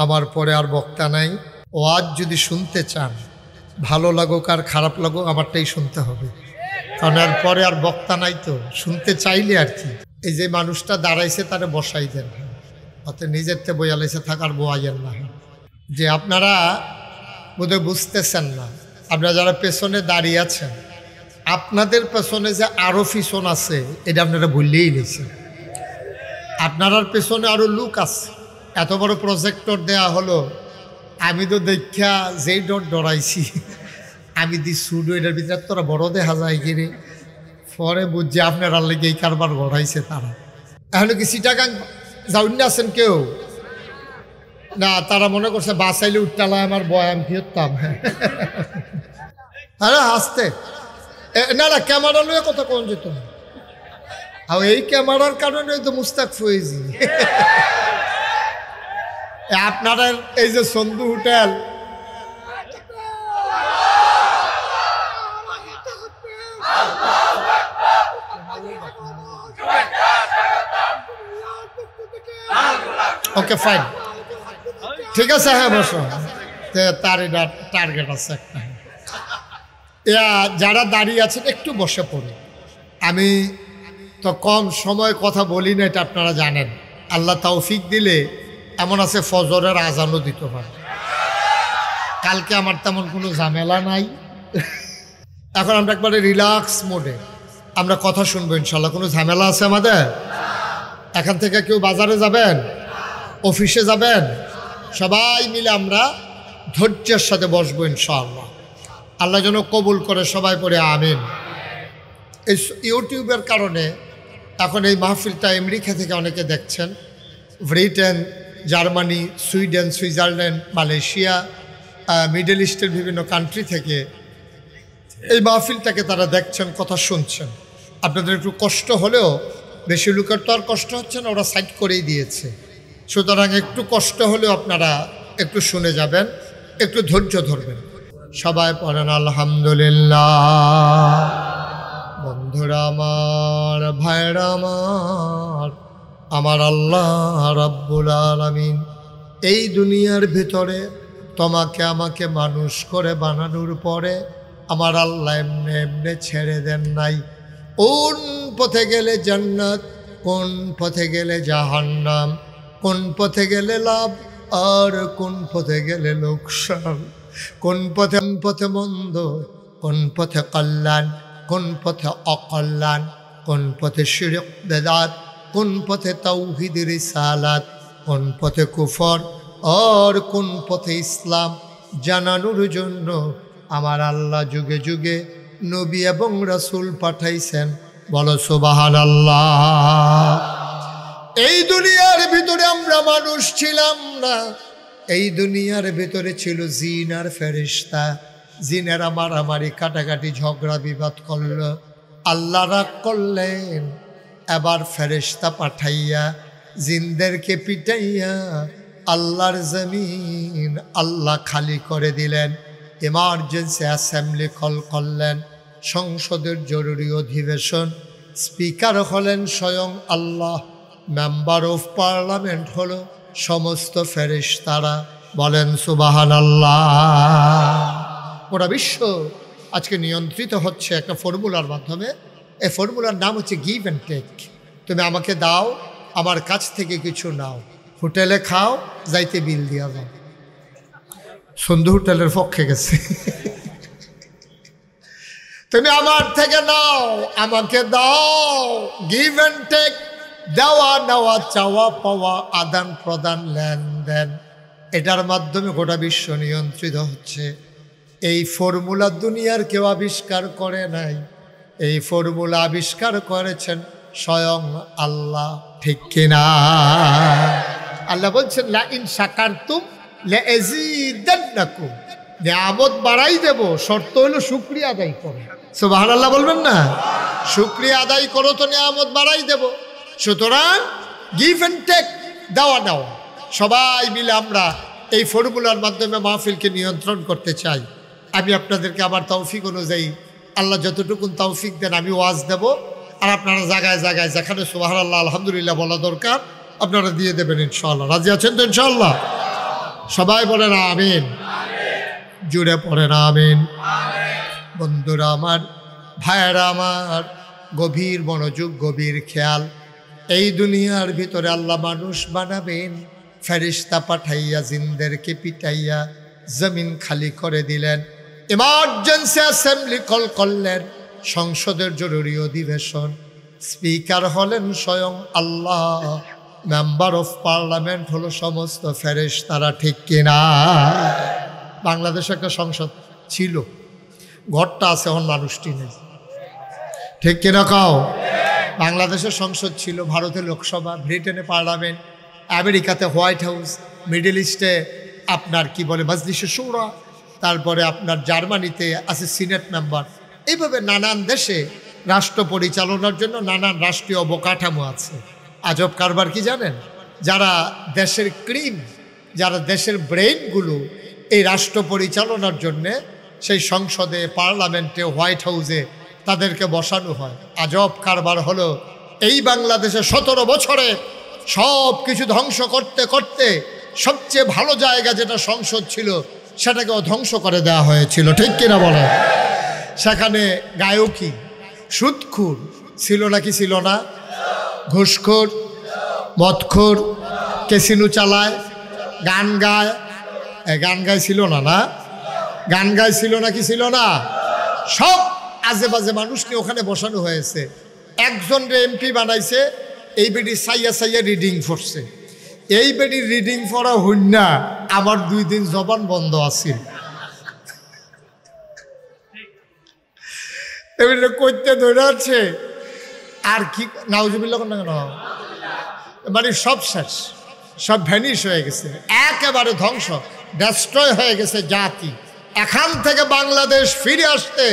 আমার পরে আর বক্তা নাই। ওয়াজ যদি শুনতে চান, ভালো লাগুক আর খারাপ লাগুক, আমারটাই শুনতে হবে, কারণ এর পরে আর বক্তা নাই। তো শুনতে চাইলে আর কি, এই যে মানুষটা দাঁড়াইছে তারে বসাই দেন, অত নিজের তে বইয়ালাইছে থাকার বয়াইয়েন না। যে আপনারা বোধহয় বুঝতেছেন না, আপনারা যারা পেছনে দাঁড়িয়ে আছেন, আপনাদের পেছনে যে আরো পিছন আছে এটা আপনারা বললেই নিয়েছেন। আপনার পেছনে আরো লোক আছে। এত বড় প্রজেক্টর দেয়া হলো, আমি তো দেখা যেই ডরাইছি, আমি দি শুধু এটার ভিতরে তোরা বড় দেখা যায় গিরে, পরে বুঝছি আপনার লেগে এই কারবার গড়াইছে তারা। এখন কি চিটাগাং যাউন আছেন কেউ না? তারা মনে করছে বাসাইলে উঠতালায় আমার বয়ান ফিরতাম। হ্যাঁ হাসতে না না, ক্যামেরা লয়ে কথা কোন যেত না। আর এই ক্যামেরার কারণে তো মুস্তাক ফয়েজি। আপনারা এই যে সন্ধু হোটেল, ওকে ফাইন, ঠিক আছে, হ্যাঁ বসো। তার এটা টার্গেট আছে একটা। যারা দাঁড়িয়ে আছেন একটু বসে পড়ুন। আমি তো কম সময় কথা বলি না, এটা আপনারা জানেন। আল্লাহ তৌফিক দিলে এমন আছে ফজরের আজানও দিতে পারে। কালকে আমার তেমন কোনো ঝামেলা নাই। এখন আমরা একবারে রিল্যাক্স মোডে আমরা কথা শুনবো ইনশাল্লাহ। কোনো ঝামেলা আছে আমাদের? এখান থেকে কেউ বাজারে যাবেন, অফিসে যাবেন, সবাই মিলে আমরা ধৈর্যের সাথে বসবো ইনশাআল্লাহ। আল্লাহ যেন কবুল করে, সবাই পড়ে আমিন। এই ইউটিউবের কারণে এখন এই মাহফিলটা আমেরিকা থেকে অনেকে দেখছেন, Britain, Germany, Sweden, Switzerland, Malaysia, middle ইস্টের বিভিন্ন কান্ট্রি থেকে এই মাহফিলটাকে তারা দেখছেন, কথা শুনছেন। আপনাদের একটু কষ্ট হলেও, বেশি লোকের তো আর কষ্ট হচ্ছে না, ওরা সাইড করেই দিয়েছে। সুতরাং একটু কষ্ট হলেও আপনারা একটু শুনে যাবেন, একটু ধৈর্য ধরবেন। সবাই পড়েন আলহামদুলিল্লাহ। বন্ধুরা আমার, ভাইরা আমার, আমার আল্লাহ রাব্বুল আলামিন এই দুনিয়ার ভিতরে তোমাকে আমাকে মানুষ করে বানানোর পরে আমার আল্লাহ এমনি এমনি ছেড়ে দেন নাই। কোন পথে গেলে জান্নাত, কোন পথে গেলে জাহান্নাম, কোন পথে গেলে লাভ আর কোন পথে গেলে লোকসান, কোন পথে মন্দ, কোন পথে কল্যাণ, কোন পথে অকল্যাণ, কোন পথে শিরক বেদাত, কোন পথে তাওহীদ রিসালাত, কোন পথে কুফর আর কোন পথে ইসলাম জানানোর জন্য আমার আল্লাহ যুগে যুগে নবী এবং রাসূল পাঠাইছেন। বলো সুবহানাল্লাহ। এই দুনিয়ার ভিতরে আমরা মানুষ ছিলাম না, এই দুনিয়ার ভিতরে ছিল জিন আর ফেরেশতা। জিনেরা মারামারি কাটাকাটি ঝগড়া বিবাদ করল, আল্লাহ রাগ করলেন। এবার ফেরেশতা পাঠাইয়া জিনদেরকে পিটাইয়া আল্লাহর জমিন আল্লাহ খালি করে দিলেন। এমার্জেন্সি অ্যাসেম্বলি কল করলেন, সংসদের জরুরি অধিবেশন। স্পিকার হলেন স্বয়ং আল্লাহ, মেম্বার অফ পার্লামেন্ট হলো সমস্ত ফেরেশতারা। বলেন সুবহানাল্লাহ। পুরা বিশ্ব আজকে নিয়ন্ত্রিত হচ্ছে একটা ফর্মুলার মাধ্যমে। এই ফর্মুলার নাম হচ্ছে গিভ অ্যান্ড টেক। তুমি আমাকে দাও, আমার কাছ থেকে কিছু নাও। হোটেলে খাও, যাইতে বিল দিয়া যাও। সন্ধু হোটেলের পক্ষে গেছে। তুমি আমার থেকে নাও, আমাকে দাও। গিভ অ্যান্ড টেক, দেওয়া নেওয়া, চাওয়া পাওয়া, আদান প্রদান, লেনদেন, এটার মাধ্যমে গোটা বিশ্ব নিয়ন্ত্রিত হচ্ছে। এই ফর্মুলা দুনিয়ার কেউ আবিষ্কার করে নাই, এই ফর্মুলা আবিষ্কার করেছেন স্বয়ং আল্লাহ। ঠিক কিনা? আল্লাহ বলছেন লা ইন শাকারতুম লাযীদান্নাকুম, নিয়ামত বাড়াই দেব, শর্ত হলো শুকরিয়া আদায় করো। সুবহানাল্লাহ বলবেন না? শুকরিয়া আদায় করো তো নিয়ামত বাড়াই দেব। সুতরাং গিভ অ্যান্ড টেক, দেওয়া নেওয়া, সবাই মিলে আমরা এই ফর্মুলার মাধ্যমে মাহফিলকে নিয়ন্ত্রণ করতে চাই। আমি আপনাদেরকে আমার তৌফিক অনুযায়ী আল্লাহ যতটুকুন তৌফিক দেন আমি ওয়াজ দেব, আর আপনারা জায়গায় জায়গায় যেখানে সুবহানাল্লাহ আলহামদুলিল্লাহ বলা দরকার আপনারা দিয়ে দেবেন ইনশাআল্লাহ। রাজি আছেন তো ইনশাআল্লাহ? সবাই বলেন আমিন, জুড়ে পড়েন আমিন। বন্ধুরা আমার, ভাইয়েরা আমার, গভীর মনোযোগ, গভীর খেয়াল। এই দুনিয়ার ভিতরে আল্লাহ মানুষ বানাবেন, ফেরেশতা পাঠাইয়া জিনদেরকে পিটাইয়া জমিন খালি করে দিলেন। ইমার্জেন্সি অ্যাসেম্বলি কল করলেন, সংসদের জরুরি অধিবেশন। স্পিকার হলেন স্বয়ং আল্লাহ, মেম্বার অফ পার্লামেন্ট হলো সমস্ত ফেরেশতারা, ঠিক কিনা? বাংলাদেশে একটা সংসদ ছিল, ঘরটা আছে, এখন মানুষটি নেই, ঠিক কিনা কাও? বাংলাদেশের সংসদ ছিল, ভারতে লোকসভা, ব্রিটেনে পার্লামেন্ট, আমেরিকাতে হোয়াইট হাউস, মিডল ইস্টে আপনার কি বলে মজলিসে শুরা, তারপরে আপনার জার্মানিতে আছে সিনেট মেম্বার। এইভাবে নানান দেশে রাষ্ট্র পরিচালনার জন্য নানান রাষ্ট্রীয় অবকাঠামো আছে। আজব কারবার কি জানেন? যারা দেশের ক্রিম, যারা দেশের ব্রেইনগুলো এই রাষ্ট্র পরিচালনার জন্যে সেই সংসদে, পার্লামেন্টে, হোয়াইট হাউসে তাদেরকে বসানো হয়। আজব কারবার হলো, এই বাংলাদেশে 17 বছরে সব কিছু ধ্বংস করতে করতে সবচেয়ে ভালো জায়গা যেটা সংসদ ছিল সেটাকেও ধ্বংস করে দেওয়া হয়েছিল, ঠিক কিনা বলে? সেখানে গায়কী, সুদখোর ছিল নাকি ছিল না? ঘুষখোর, মদখোর, ক্যাসিনো চালায়, গান গায়, গান গায় ছিল না? না, গান গায় ছিল নাকি ছিল না? সব আজে বাজে মানুষকে ওখানে বসানো হয়েছে। একজন এমপি বানাইছে, এই বেটি সাইয়া সাইয়া রিডিং পড়ছে। এই বেটির রিডিং পড়া হইন না, আমার 2 দিন জবান বন্ধ আছিল। এবারে করতে ধরে আছে আর কি, নাউজুবিল্লাহ না কেন, মানে সব শেষ, সব ভ্যানিশ হয়ে গেছে, একেবারে ধ্বংস, ডেস্ট্রয় হয়ে গেছে জাতি। এখান থেকে বাংলাদেশ ফিরে আসতে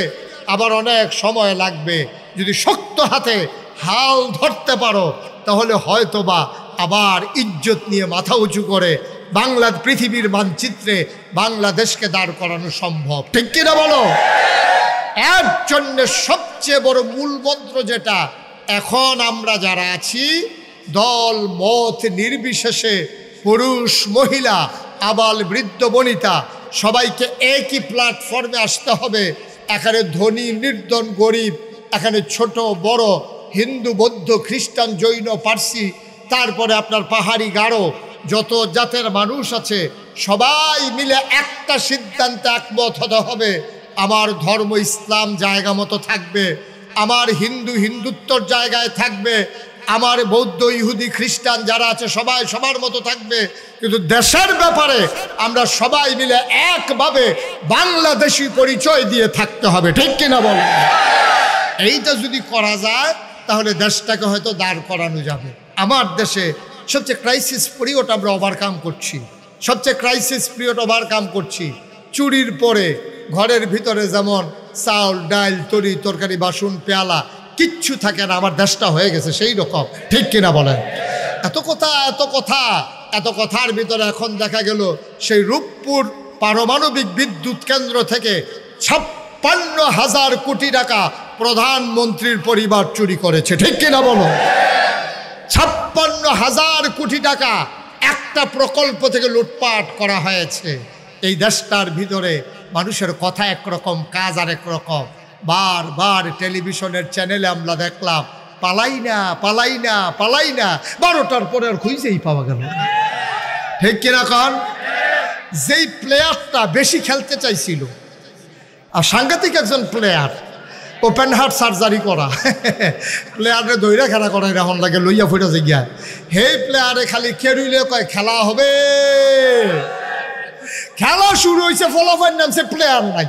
আবার অনেক সময় লাগবে। যদি শক্ত হাতে হাল ধরতে পারো তাহলে হয়তোবা আবার ইজ্জত নিয়ে মাথা উঁচু করে বাংলা পৃথিবীর মানচিত্রে বাংলাদেশকে দাঁড় করানো সম্ভব, ঠিক কিনা বলো? এর জন্য সবচেয়ে বড় মূল মন্ত্র যেটা, এখন আমরা যারা আছি দল মত নির্বিশেষে, পুরুষ মহিলা, আবাল বৃদ্ধ বনিতা, সবাইকে একই প্ল্যাটফর্মে আসতে হবে। এখানে ধনী নির্ধন গরিব, এখানে ছোট বড়, হিন্দু বৌদ্ধ খ্রিস্টান জৈন পার্সি, তারপরে আপনার পাহাড়ি গারো, যত জাতের মানুষ আছে সবাই মিলে একটা সিদ্ধান্তে একমত হতে হবে। আমার ধর্ম ইসলাম জায়গা মতো থাকবে, আমার হিন্দু হিন্দুত্বর জায়গায় থাকবে, আমার বৌদ্ধ ইহুদি খ্রিস্টান যারা আছে সবাই সবার মতো থাকবে, কিন্তু দেশের ব্যাপারে আমরা সবাই মিলে একভাবে বাংলাদেশি পরিচয় দিয়ে থাকতে হবে, ঠিক কিনা বল? এইটা যদি করা যায় তাহলে দেশটাকে হয়তো দাঁড় করানো যাবে। আমার দেশে সবচেয়ে ক্রাইসিস পিরিয়ড আমরা ওভারকাম করছি, সবচেয়ে ক্রাইসিস পিরিয়ড ওভারকাম করছি। চুরির পরে ঘরের ভিতরে যেমন চাউল ডাল তরি তরকারি বাসন পেয়ালা কিচ্ছু থাকে না, আমার দেশটা হয়ে গেছে সেই রকম, ঠিক কিনা বলেন? এত কথা এত কথা এত কথার ভিতরে এখন দেখা গেল সেই রূপপুর পারমাণবিক বিদ্যুৎ কেন্দ্র থেকে 56,000 কোটি টাকা প্রধানমন্ত্রীর পরিবার চুরি করেছে, ঠিক কিনা বলো? 56,000 কোটি টাকা একটা প্রকল্প থেকে লুটপাট করা হয়েছে। এই দেশটার ভিতরে মানুষের কথা একরকম, কাজ আর একরকম। বারবার টেলিভিশনের চ্যানেলে আমরা দেখলাম পালাই না পালাই না পালাই না, 12টার পরে আর খুঁজেই পাওয়া গেল, ঠিক কিনা? কারণ যেই প্লেয়ারটা বেশি খেলতে চাইছিল, আর সাংঘাতিক একজন প্লেয়ার, ওপেন হার্ট সার্জারি করা প্লেয়ারে দৈরা খেলা করা এখন লাগে লইয়া ফুটেছে গিয়া, সেই প্লেয়ারে খালি খেরুইলে কয় খেলা হবে, খেলা শুরু হয়েছে, ফলাফল নামছে প্লেয়ার নাই,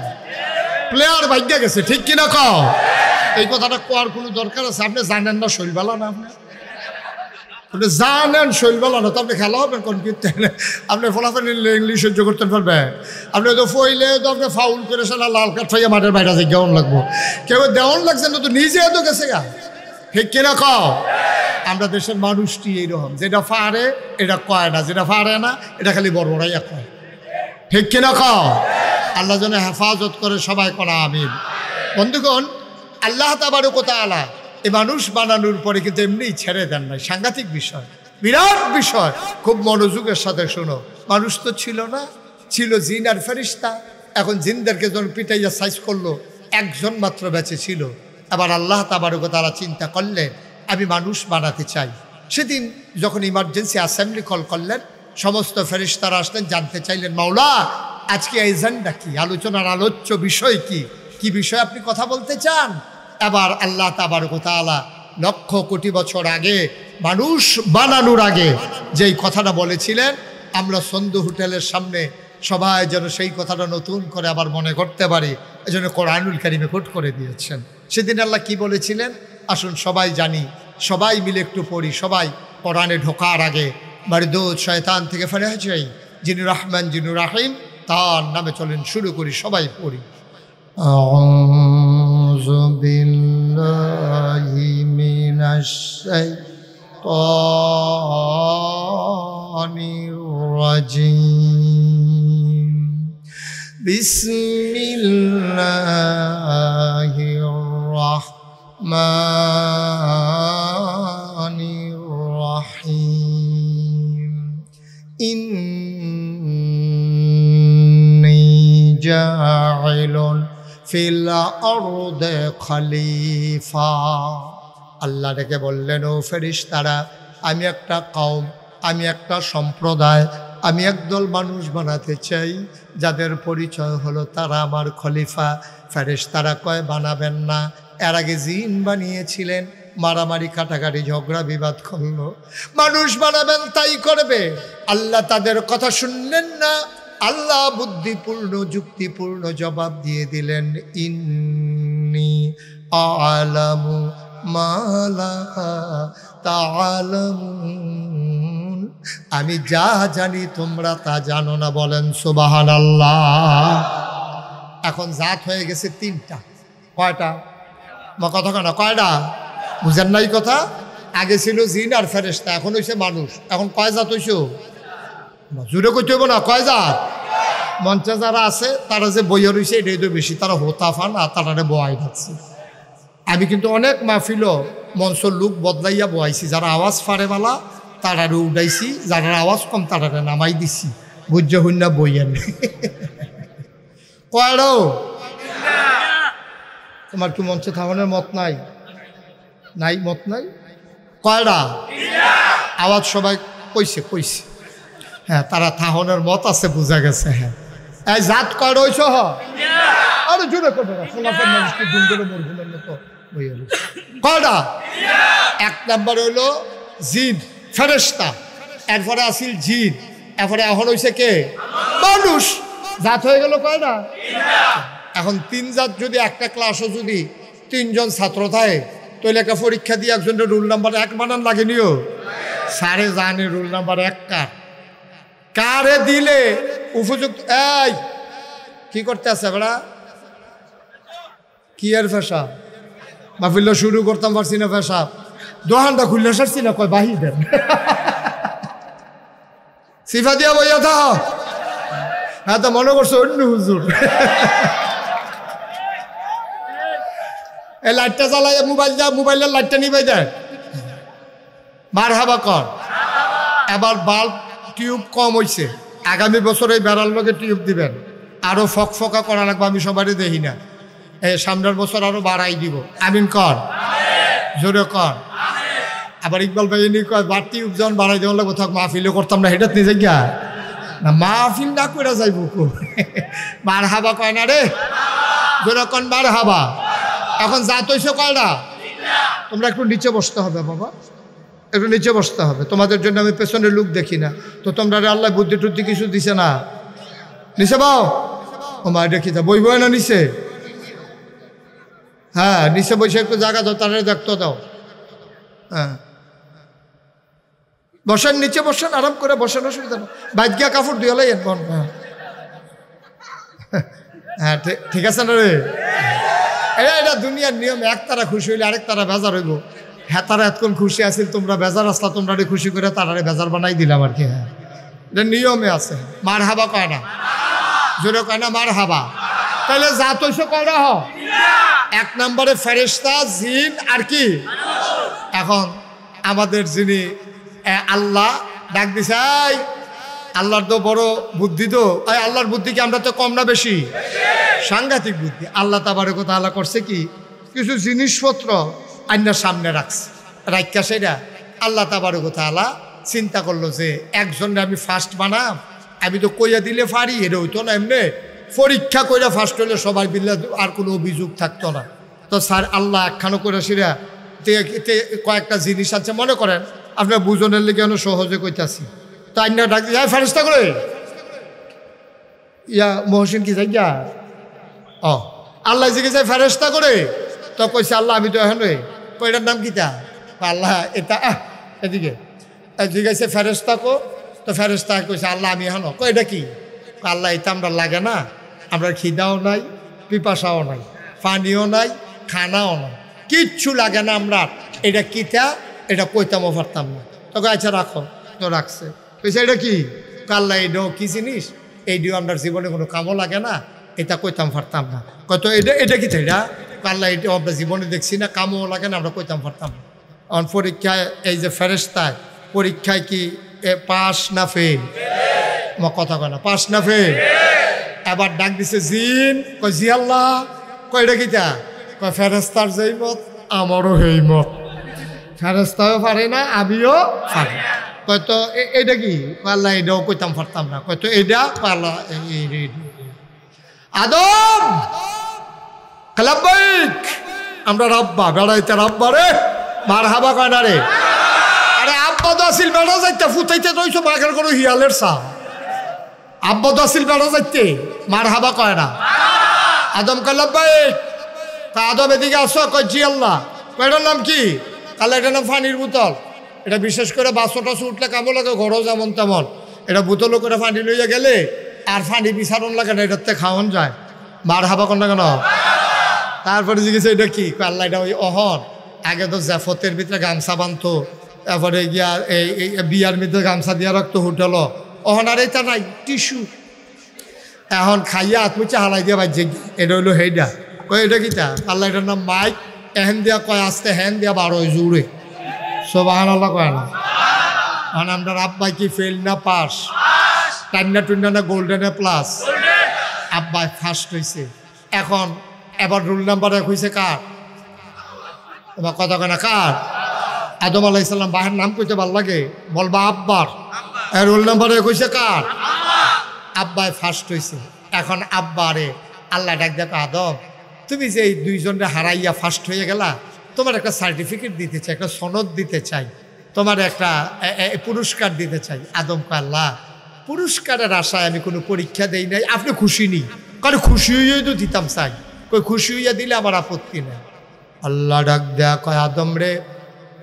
প্লেয়ার ভাগ্যে গেছে, ঠিক কিনা কও? এই কথাটা কোয়ার কোনো দরকার আছে? আপনি জানেন না শৈলবেলা না, আপনি জানেন শৈলবেলা না তো আপনি খেলা হবেন কোন কিন্তু আপনি ফলাফল ইংলিশ সহ্য করতে পারবেন? আপনি তো ফইলে তো আপনি ফাউল করেছেন, লাল কার্ড খাইয়া মাঠের বাইরে যে দেওয়ান লাগবো, কেউ দেওয়ান লাগছে না তো নিজে তো গেছে গা, ঠিক কিনা কও? আমরা দেশের মানুষটি এইরকম, যেটা পারে এটা কয় না, যেটা পারে না এটা খালি বড় বড়াইয়া কয়, ঠিক কিনা কও? আল্লাহ যেন হেফাজত করে, সবাই করা আমিন। বন্ধুগণ, আল্লাহ তাবারক ওয়া তাআলা এই মানুষ বানানোর পরে কিন্তু এমনিই ছেড়ে দেন নাই, সাংঘাতিক বিষয়। বিরাট বিষয়, খুব মনোযোগের সাথে শোনো। মানুষ তো ছিল না, ছিল জিন আর ফেরেশতা। এখন জিনদেরকে যখন পিটাইয়া সাইজ করলো, একজন মাত্র বেঁচে ছিল। আবার আল্লাহ তাবারক ওয়া তাআলা চিন্তা করলেন আমি মানুষ বানাতে চাই। সেদিন যখন ইমার্জেন্সি অ্যাসেম্বলি কল করলেন, সমস্ত ফেরেশতারা আসলেন, জানতে চাইলেন মাওলা আজকে এজেন্ডা কি, আলোচনার আলোচ্য বিষয় কি, কি বিষয়ে আপনি কথা বলতে চান। এবার আল্লাহ তাবারক ওয়া তাআলা লক্ষ কোটি বছর আগে মানুষ বানানোর আগে যেই কথাটা বলেছিলেন, আমরা সন্ধু হোটেলের সামনে সবাই যেন সেই কথাটা নতুন করে আবার মনে করতে পারি, এজন্য কোরআনুল কারীমে কোট করে দিয়েছেন। সেদিন আল্লাহ কি বলেছিলেন আসুন সবাই জানি, সবাই মিলে একটু পড়ি। সবাই কোরআনে ঢোকার আগে মারদুদ শয়তান থেকে ফেরে যাই, যিনি রহমান যিনি রাহিম, তার নামে চলেন শুরু করি, সবাই পড়ি। আউযু বিল্লাহি মিনাশ শাইতানির রাজিম। বিসমিল্লাহির রাহমানির রাহিম। ইন্নী জাইলুন ফিল আরদি খলিফা। আল্লাহ ডেকে বললেন ও ফেরেশতারা, আমি একটা কওম, আমি একটা সম্প্রদায়, আমি একদল মানুষ বানাতে চাই যাদের পরিচয় হলো তারা আমার খলিফা। ফেরেশতারা কয় বানাবেন না, এর আগে জিন বানিয়েছিলেন, মারামারি কাটাকাটি ঝগড়া বিবাদ করলো, মানুষ বানাবেন তাই করবে। আল্লাহ তাদের কথা শুনলেন না, আল্লাহ বুদ্ধিপূর্ণ যুক্তিপূর্ণ জবাব দিয়ে দিলেন, ইন্নী আ'লামু মা লা তা'লামুন, আমি যা জানি তোমরা তা জানো না। বলেন সুবহানাল্লাহ। এখন জাত হয়ে গেছে তিনটা। কয়টা? মা কথা কেন কয়টা? বুঝেন নাই কথা? আগে ছিল জিন আর ফেরেশতা, এখন হইছে মানুষ। এখন কয় জাত হইছে? জুড়ে কইতে হইব না, কয় জাত? মঞ্চে যারা আছে তারা যে বইয়া রয়েছে এটাই তো বেশি, তারা হোতাফান আর তারা বয়াই থাকছে। আমি কিন্তু অনেক মাহফিলও মঞ্চর লুক বদলাইয়া বয়াইছি, যারা আওয়াজ ফাড়েওয়ালা তারারে উঠাইছি, যারা আওয়াজ কম তারারে নামাই দিছি, বুঝ্য হইনা বইয়েন। কয়টাও? তোমার কি মঞ্চে থামানোর মত নাই? নাই, মত নাই? কয়টা? আওয়াজ সবাই কইছে কইছে, হ্যাঁ তারা থাহনের মত আছে, বোঝা গেছে। হ্যাঁ এই জাত কয়টা হইছ? আরে জোরে করবে না, ফলাফল মানুষকে দুর্গলে মরহুমের মতো বইয়া রয়েছে। কয়টা? এক নাম্বার হইল জিন ফেরেশতা, এরপরে আসিল জিন, এরপরে এখন হইছে কে? মানুষ। জাত হয়ে গেল কয়টা? এখন তিন জাত যদি একটা ক্লাসও যদি তিনজন ছাত্র থাকে, তাহলে একটা পরীক্ষা দিয়ে একজনের রুল নাম্বার 1 বানান লাগেনিও। সারে জানে রুল নাম্বার 1 কার, কারে দিলে উপযুক্ত। এই কি করতে আছে বেড়া? কি আর ফেসা মাহফিল শুরু করতাম পারছি না, ফেসা দোকানটা খুললে সারছি না, কয় বাহি দেন সিফা দিয়া বইয়া থা। হ্যাঁ তো মনে করছো অন্য হুজুর। এই লাইটটা জ্বালাই মোবাইল যা, মোবাইলের লাইটটা নিবাই দেয়, মারহাবা কর। এবার বাল্ব টিউব কম হয়েছে, আগামী বছর এই বেড়াল লগে টিউব দিবেন, আরো ফকফকা করা লাগবে, আমি সবারই দেখি না। এই সামনের বছর আরো বাড়াই দিব, আমিন কর, জোরে কর। আবার ইকবাল ভাই এনে কয় বার টিউব যখন বাড়াই দেওয়া লাগবো, থাক মাহফিলও করতাম না, হেটাত নিজে গিয়া না, মাহফিল না করে যাইব। মারহাবা কয় না রে, জোরে কন মারহাবা। এখন যা তৈছো কয়টা? তোমরা একটু নিচে বসতে হবে বাবা, একটু নিচে বসতে হবে। তোমাদের জন্য আমি পেছনের লুক দেখি না, তো তোমরা আল্লাহ বুদ্ধি টুদ্ধি কিছু দিছে না। নিচে বাও, ও মা দেখি তা বই বই না নিচে। হ্যাঁ নিচে বসে একটু জায়গা দাও, তারা দেখতে দাও। হ্যাঁ বসেন, নিচে বসেন, আরাম করে বসেন, অসুবিধা না। বাইক গিয়া কাপড় দিয়ে লাইন বন। হ্যাঁ ঠিক আছে না রে? এটা দুনিয়ার নিয়ম, এক তারা খুশি হইলে আরেক তারা বেজার হইব। হ্যাঁ তারা এতক্ষণ খুশি আছিল, তোমরা বেজার আসলা, তোমরা খুশি করে তারারে বেজার বানাই দিলাম আর কি। হ্যাঁ এটা নিয়মে আছে। মার হাবা কয় না, জোরে কয় না মার হাবা। তাহলে যা তৈছ কয়টা? এক নম্বরে ফেরেশতা, জিন আর কি। এখন আমাদের যিনি আল্লাহ ডাক দিছে, এই আল্লাহর তো বড় বুদ্ধি, তো এই আল্লাহর বুদ্ধি কি আমরা তো কম না বেশি? সাংঘাতিক বুদ্ধি। আল্লাহ তাবারক ওয়া তাআলা করছে কি, কিছু জিনিসপত্র আইনার সামনে রাখছে, রাখা সেটা আল্লাহ তাবারক ওয়া তাআলা চিন্তা করলো যে একজনকে আমি ফার্স্ট বানাম, আমি তো কইয়া দিলে পারি, এটা হইতো না, এমনি পরীক্ষা কইরা ফার্স্ট হইলে সবার বিল্লা আর কোনো অভিযোগ থাকতো না। তো স্যার আল্লাহ একখানো করে সেরা কয়েকটা জিনিস আছে, মনে করেন আপনার বুঝনের লেগে সহজে কইতাছি। তো আইনা ডাক দিয়ে ফেরেশতা করে ইয়া মহসিন কি যাই গা ও আল্লাহ জিজ্ঞেস ফেরেশতা করে, তো কইছে আল্লাহ আমি তো এখন কইটার নাম কিতা? আল্লাহ এটা এদিকে জিজ্ঞাসা ফেরেশতা কো, তো ফেরেশতা কইছে আল্লাহ আমি এখন এটা কি? আল্লাহ এটা আমরা লাগে না, আমরা খিদাও নাই, পিপাসাও নাই, পানিও নাই, খানাও নাই, কিচ্ছু লাগে না আমরা, এটা কিতা? এটা কইতামও পারতাম না। তোকে আচ্ছা রাখো, তো রাখছে। কইছে এটা কি? আল্লাহ এটাও কি জিনিস, এইটিও আমরা জীবনে কোনো কামও লাগে না, এটা কইতাম পারতাম না। কত এটা কি এটা? আল্লাহ এটাও আমরা জীবনে দেখছি না, কামও লাগে না, আমরা কইতাম পারতাম না। এখন পরীক্ষায় এই যে ফেরেশতায় পরীক্ষায় কি পাস না ফেল? আমার কথা কয় না, পাস না ফেল? এবার ডাক দিছে জিন, কয় জি আল্লাহ। কয় এটা কিতা? কয় ফেরেশতার যেই মত আমারও সেই মত, ফেরেশতাও পারে না, আমিও পারি। কয়তো এটা কি? আল্লাহ এটাও কইতাম পারতাম না। কয়তো এটা আল্লাহ আদম লাব্বাইক, আমরা রাব্বা বেড়াইতে রাব্বা রে মারহাবা কয় না রে। আরে আব্বা তো আসিল বেড়া যাইতে ফুটাইতে রইছো বাঘের কোনো হিয়ালের চা। আব্বা তো আসিল বেড়া যাইতে মারহাবা কয় না। আদম কয় লাব্বাইক। তা আদম এদিকে আসো, কয় জি আল্লাহ। কয়টার নাম কি? তাহলে এটার নাম পানির বোতল। এটা বিশেষ করে বাসটা উঠলে কামো লাগে, ঘরও যেমন তেমন। এটা বোতলও করে পানি লইয়া গেলে আর পানি বিচারণ লাগে না, এটাতে খাওয়ান যায়। মার হাবা কর না কেন? তারপরে জিজ্ঞেস এটা কি? আল্লাহ এটা ওই অহন আগে তো জাফতের ভিতরে গামছা বানতো, তারপরে গিয়া এই বিয়ার ভিতরে গামছা দিয়া রাখতো হোটেল, অহন আর এটা নাই, টিস্যু। এখন খাইয়া আত্মুচে হালাই দিয়া বাজছে, এটা হইলো সেইটা। কয় এটা কিতা? আল্লাহ এটার নাম মাইক। এহেন দিয়া কয় আসতে, হ্যান দিয়া 12 জুড়ে সোবাহান আল্লাহ কয় না। এখন আমরা আব্বাই কি ফেল না পাস? টান্না টুন্না না গোল্ডেনে প্লাস? আব্বাই ফার্স্ট হয়েছে। এখন এবার রুল নাম্বার 1 হয়েছে কার? এবার কথা কয় না কার? আদম আলাইহিস সালাম। বাহের নাম কইতে ভাল লাগে, বলবা আব্বার। রোল নাম্বার 1 হয়েছে কার? আব্বাই ফার্স্ট হয়েছে। এখন আব্বারে আল্লাহ ডাক দেখো, আদম তুমি যে এই দুইজনরে হারাইয়া ফার্স্ট হয়ে গেলা, তোমার একটা সার্টিফিকেট দিতে চাই, একটা সনদ দিতে চাই, তোমার একটা পুরস্কার দিতে চাই। আদম কয় আল্লাহ পুরস্কারের আশায় আমি কোনো পরীক্ষা দেই নাই, আপনি খুশি নি? কারণ খুশি হইয়াই তো দিতাম চাই, কই খুশি হইয়া দিলে আমার আপত্তি নেই। আল্লাহ ডাক দেয়া কয় আদম রে,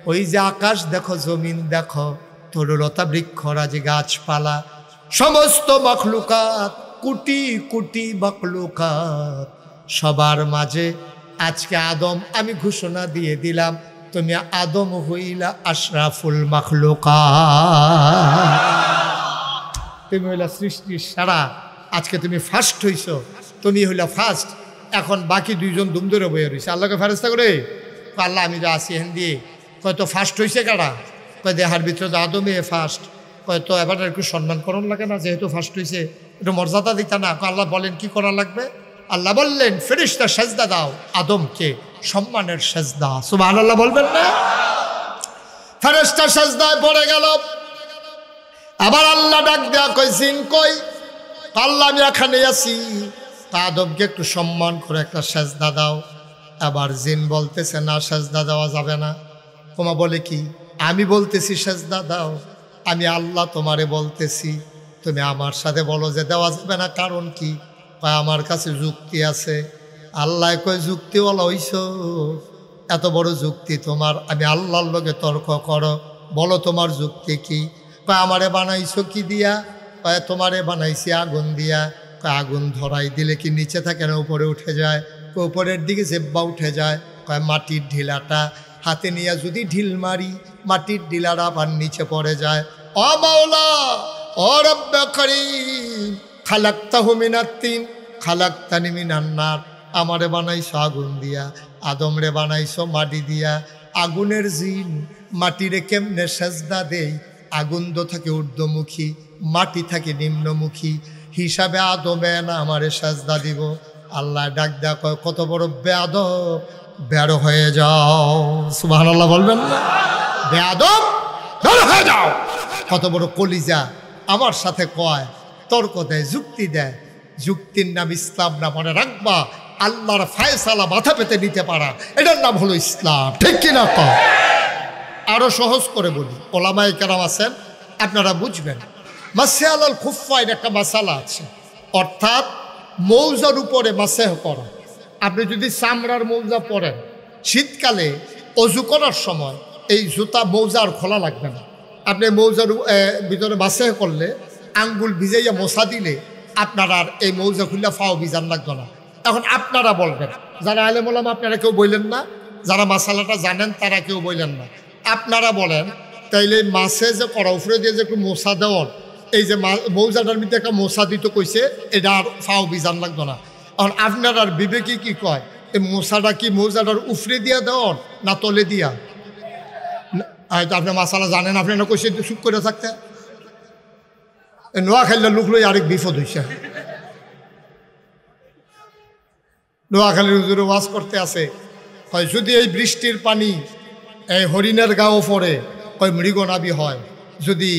ওই যে আকাশ দেখো, জমিন দেখো, তরুলতা বৃক্ষরাজি গাছপালা, সমস্ত মখলুকাত, কোটি কোটি মখলুকাত, সবার মাঝে আজকে আদম আমি ঘোষণা দিয়ে দিলাম, তুমি আদম হইলা আশরাফুল মখলুকাত, তুমি হইলা সৃষ্টির সারা, আজকে তুমি ফার্স্ট হইছ, তুমি হইলা ফার্স্ট। এখন বাকি দুইজন দুম ধরে বইয়ে রয়েছে। আল্লাহকে ফেরেশতা করে আল্লাহ আমি যা আসি হেন দিয়ে কয় তো ফার্স্ট হয়েছে কারা? কয় দেহার ভিতরে তো আদমে ফার্স্ট। কয় তো এবার একটু সম্মান করণ লাগে না, যেহেতু ফার্স্ট হয়েছে একটু মর্যাদা দিতা না? আল্লাহ বলেন কি করা লাগবে? আল্লাহ বললেন ফেরেশতা সেজদা দাও আদমকে, সম্মানের সেজদা। সুবহানাল্লাহ বলবেন না? ফেরেশতা সেজদায় পড়ে গেল। আবার আল্লাহ ডাক দেয়া কই জিন কই? আল্লাহ আমি এখানে আছি, তা আদমকে একটু সম্মান করে একটা সেজদা দাও। আবার জিন বলতেছে না, সেজদা দেওয়া যাবে না। তোমা বলে কি? আমি বলতেছি সেজদা দাও, আমি আল্লাহ তোমারে বলতেছি, তুমি আমার সাথে বলো যে দেওয়া যাবে না, কারণ কি? কয় আমার কাছে যুক্তি আছে। আল্লাহ কয় যুক্তি বলা হইছ? এত বড় যুক্তি তোমার? আমি আল্লাহর লগে তর্ক করো, বলো তোমার যুক্তি কি? কয় আমারে বানাইছো কি দিয়া? কয় তোমারে বানাইছি আগুন দিয়া। কয় আগুন ধরাই দিলে কি নিচে থাকে না উপরে উঠে যায়? উপরের দিকে জেব্বা উঠে যায়। কয় মাটির ঢিলাটা হাতে নিয়ে যদি ঢিল মারি, মাটির ঢিলাটা আবার নিচে পড়ে যায়। ও মাওলা, ও রব্বে করিম, খালাকতাহু মিনাত তিন খালাকতানি মিনান নার, আমারে বানাইছো আগুন দিয়া, আদমরে বানাইছো মাটি দিয়া। আগুনের জিন মাটিরে কেমনে সেজদা দেই আগুন তো থাকে ঊর্ধ্বমুখী, মাটি থাকে নিম্নমুখী, হিসাবে আদমে না আমারে সাজদা দিব। আল্লাহ ডাক দেয়া কয়, কত বড় বেয়াদব, বের হয়ে যাও। সুবহানাল্লাহ বলবেন না? বেয়াদব, বের হয়ে যাও। কত বড় কলিজা, আমার সাথে কয়, তর্ক দেয়, যুক্তি দেয়। যুক্তির নাম ইসলাম না, মনে রাখবা। আল্লাহর ফায়সালা মাথা পেতে নিতে পারা, এটার নাম হলো ইসলাম। ঠিক কিনা কয়? আরো সহজ করে বলি, ওলামায়ে কেরাম আছেন, আপনারা বুঝবেন। মাসে আলাল খুফাইন একটা মাসালা আছে, অর্থাৎ মৌজার উপরে মাসেহ করা। আপনি যদি চামড়ার মৌজা পরেন, শীতকালে অজু করার সময় এই জুতা মৌজার খোলা লাগবে না। আপনি মৌজার ভিতরে মাসেহ করলে, আঙ্গুল ভিজাইয়া মশা দিলে আপনার আর এই মৌজা খুললে ফাও ভিজান লাগবে না। এখন আপনারা বলবেন, যারা আলেম ওলামা আপনারা কেউ বললেন না, যারা মাসালাটা জানেন তারা কেউ বললেন না, আপনারা বলেন তাইলে মাছে যে করা উপরে দিয়ে যে একটু মশা দেওয়ার, এই যে মৌজাটার মধ্যে একটা মশা দিতে কইছে, এটা আর ফাও বিজান লাগতো না। এখন আপনার আর বিবেকে কি কয়, এই মশাটা কি মৌজাটার উফরে দিয়া দেওয়ার না তলে দিয়া? হয়তো আপনি মাসালা জানেন, আপনি না কইছে চুপ করে থাকতে। নোয়া খাইলে লোক লই আরেক বিপদ হইছে। নোয়াখালীর হুজুরে ওয়াজ করতে আছে, হয় যদি এই বৃষ্টির পানি এই হরিণের গাও পড়ে, ওই মৃগনাভি হয়। যদি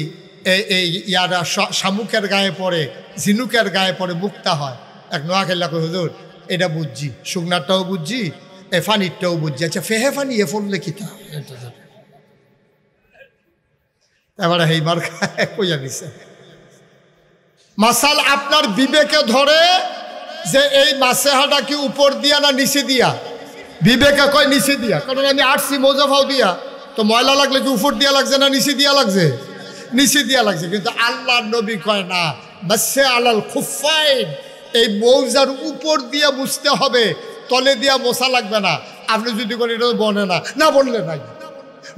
এই ইয়ারা শামুকের গায়ে পড়ে, ঝিনুকের গায়ে পড়ে, মুক্তা হয়। এক নোয়াখাইলা কই, হুজুর এটা বুঝছি, শুকনারটাও বুঝছি, এ ফানিরটাও বুঝছি। আচ্ছা ফেহে ফানি এ পড়লে কিতা? এবারে হেইবার কইয়া দিছে। মাসাল আপনার বিবেকে ধরে যে এই মাসেহাটা কি উপর দিয়া না নিচে দিয়া? বিবেকে কয় নিচে দিয়া, কারণ আমি আসছি মৌজা ফাও দিয়া, তো ময়লা লাগলে কি উপর দিয়া লাগছে না নিচে দিয়া লাগছে? নিচে দিয়া লাগছে। কিন্তু আল্লাহর নবী কয় না, মাসে আলাল খুফাইন, এই মৌজার উপর দিয়া মুছতে হবে, তলে দিয়া মোছা লাগবে না। আপনি যদি বলেন এটা বনে না, না বললে নাই,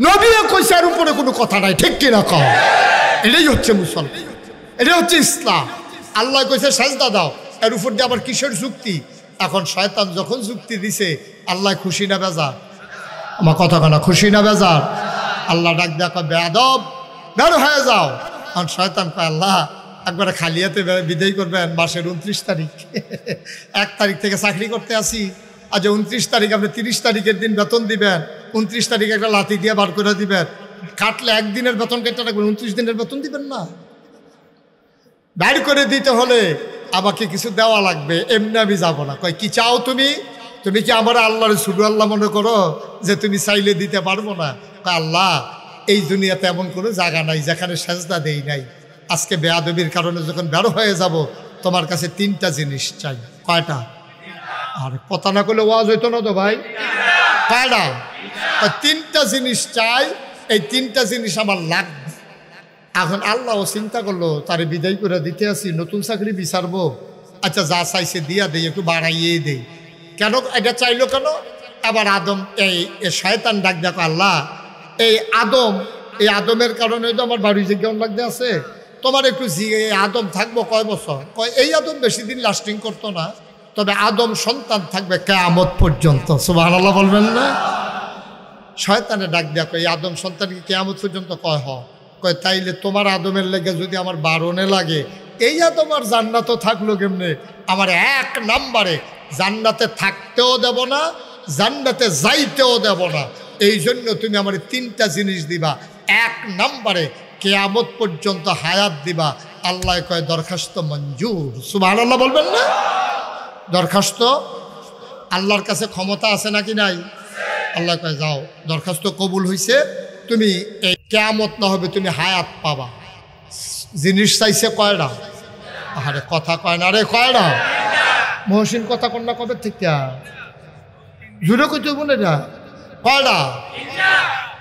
নবীও কইছে আর উপরে কোনো কথা নাই। ঠিক কিনা কও? এটাই হচ্ছে মুসলমান, এটাই হচ্ছে ইসলাম। আল্লাহ কইছে সাজদা দাও, এর উপর দিয়ে আবার কিসের যুক্তি? এখন শয়তান যখন যুক্তি দিছে, আল্লাহ খুশি না বেজার? আমার কথা কেনা, খুশি না বেজার? আল্লাহ ডাক দেখা, বেয়াদব, বের হয়ে যাও। এখন শয়তান কয়, আল্লাহ একবারে খালিয়াতে বিদায় করবেন মাসের 29 তারিখ, 1 তারিখ থেকে চাকরি করতে আসি, আজ 29 তারিখ আপনি 30 তারিখের দিন বেতন দিবেন, 29 তারিখে একটা লাথি দিয়ে বার করে দিবেন। কাটলে একদিনের বেতন কেটে রাখবেন, 29 দিনের বেতন দিবেন না। বের করে দিতে হলে আমাকে কিছু দেওয়া লাগবে, এমনি আমি যাবো না। কয় কি চাও তুমি? তুমি কি আমার আল্লাহর শুধু আল্লাহ মনে করো যে তুমি চাইলে দিতে পারবো না? কয় আল্লাহ, এই দুনিয়াতে এমন কোনো জায়গা নাই যেখানে সেজদা দেই নাই। আজকে বেয়াদবির কারণে যখন বের হয়ে যাব, তোমার কাছে 3টা জিনিস চাই। কয়টা? আর কথা না করলে ওয়াজ হইতো না তো ভাই। কয়টা? 3টা জিনিস চাই, এই 3টা জিনিস আমার লাগবে। এখন আল্লাহও চিন্তা করলো, তারে বিদায় করে দিতে আসি, নতুন চাকরি বিচারবো, আচ্ছা যা চাইছে দিয়া দেই, একটু বাড়াইয়ে দেই। কেন এটা চাইলো কেন? আবার আদম, এই শয়তান ডাক দেখো, আল্লাহ এই আদমের কারণে তো আমার বাড়ি যে কেমন লাগতে আছে, তোমার একটু এই আদম থাকবো কয় বছর? কয় এই আদম বেশি দিন লাস্টিং করতো না, তবে আদম সন্তান থাকবে কিয়ামত পর্যন্ত। সুবহানাল্লাহ বলবেন না? শয়তানে ডাক দেখো, এই আদম সন্তানকে কিয়ামত পর্যন্ত কয় কয় তাইলে তোমার আদমের লেগে যদি আমার বারণে লাগে, এই আদম আর জান্নাতও থাকলো কেমনে? আমার 1 নম্বরে জান্নাতে থাকতেও দেব না, জান্নাতে যাইতেও দেব না। এই জন্য তুমি আমার 3টা জিনিস দিবা। 1 নম্বরে কিয়ামত পর্যন্ত হায়াত দিবা। আল্লাহ কয় দরখাস্ত মঞ্জুর। সুবহানাল্লাহ বলবেন না? দরখাস্ত, আল্লাহর কাছে ক্ষমতা আছে নাকি নাই? আল্লাহ কয় যাও, দরখাস্ত কবুল হয়েছে, তুমি এই কিয়ামত না হবে তুমি হায়াত পাবা। জিনিস চাইছে কয়টা? আরে কথা কয় না রে, কয়টা? মহসিন কথা কন্যা কবে থেকে জুড়ে কইতে বলে না, কয়টা?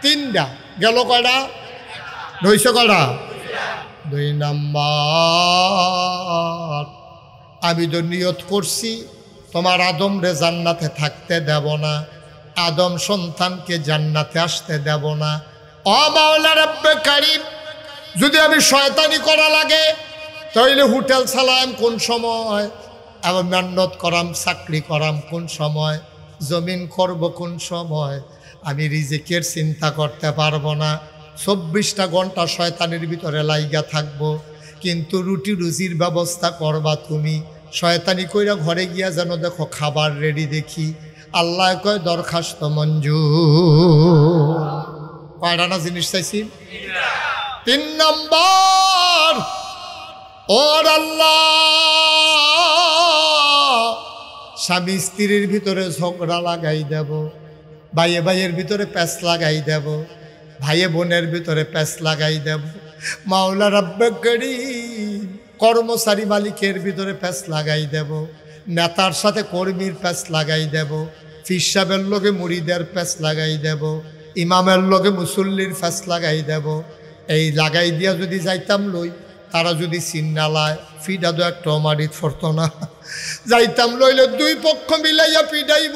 3টা গেল। কয়টা রইছে? কয়টা? 2 নাম্বার, আমি তো নিয়ত করছি তোমার আদম রে জান্নাতে থাকতে দেব না, আদম সন্তানকে জান্নাতে আসতে দেব না। ও মাওলা রব্বে কারীম, যদি আমি শয়তানি করা লাগে তাইলে হোটেল চালাম কোন সময়, আবার মেহনত করাম, চাকরি করাম কোন সময়, জমিন করব কোন সময়, আমি রিজিকের চিন্তা করতে পারবো না। 24টা ঘন্টা শয়তানের ভিতরে লাইগা থাকবো, কিন্তু রুটি রুজির ব্যবস্থা করবা তুমি। শয়তানি কইরা ঘরে গিয়া যেন দেখো খাবার রেডি দেখি। আল্লাহ কয় দরখাস্ত মঞ্জুর। কয়টা না জিনিস চাইছি? 3 নম্বর, ওর আল্লাহ স্বামী স্ত্রীর ভিতরে ঝগড়া লাগাই দেব, ভাইয়ে ভাইয়ের ভিতরে প্যাঁচ লাগাই দেব, ভাইয়ে বোনের ভিতরে প্যাঁচ লাগাই দেব, মাওলা রব্বে করিম কর্মচারী মালিকের ভিতরে প্যাঁচ লাগাই দেব, নেতার সাথে কর্মীর প্যাঁচ লাগাই দেব, পীর সাহেবের লগে মুরিদের প্যাঁচ লাগাই দেব, ইমামের লগে মুসল্লির প্যাঁচ লাগাই দেব। এই লাগাই দিয়া যদি যাইতাম লই, তারা যদি চিন্নালায় ফিডা দো একটা মারিত ফরত না, যাইতাম লইলে 2 পক্ষ মিলাইয়া পিডাইব।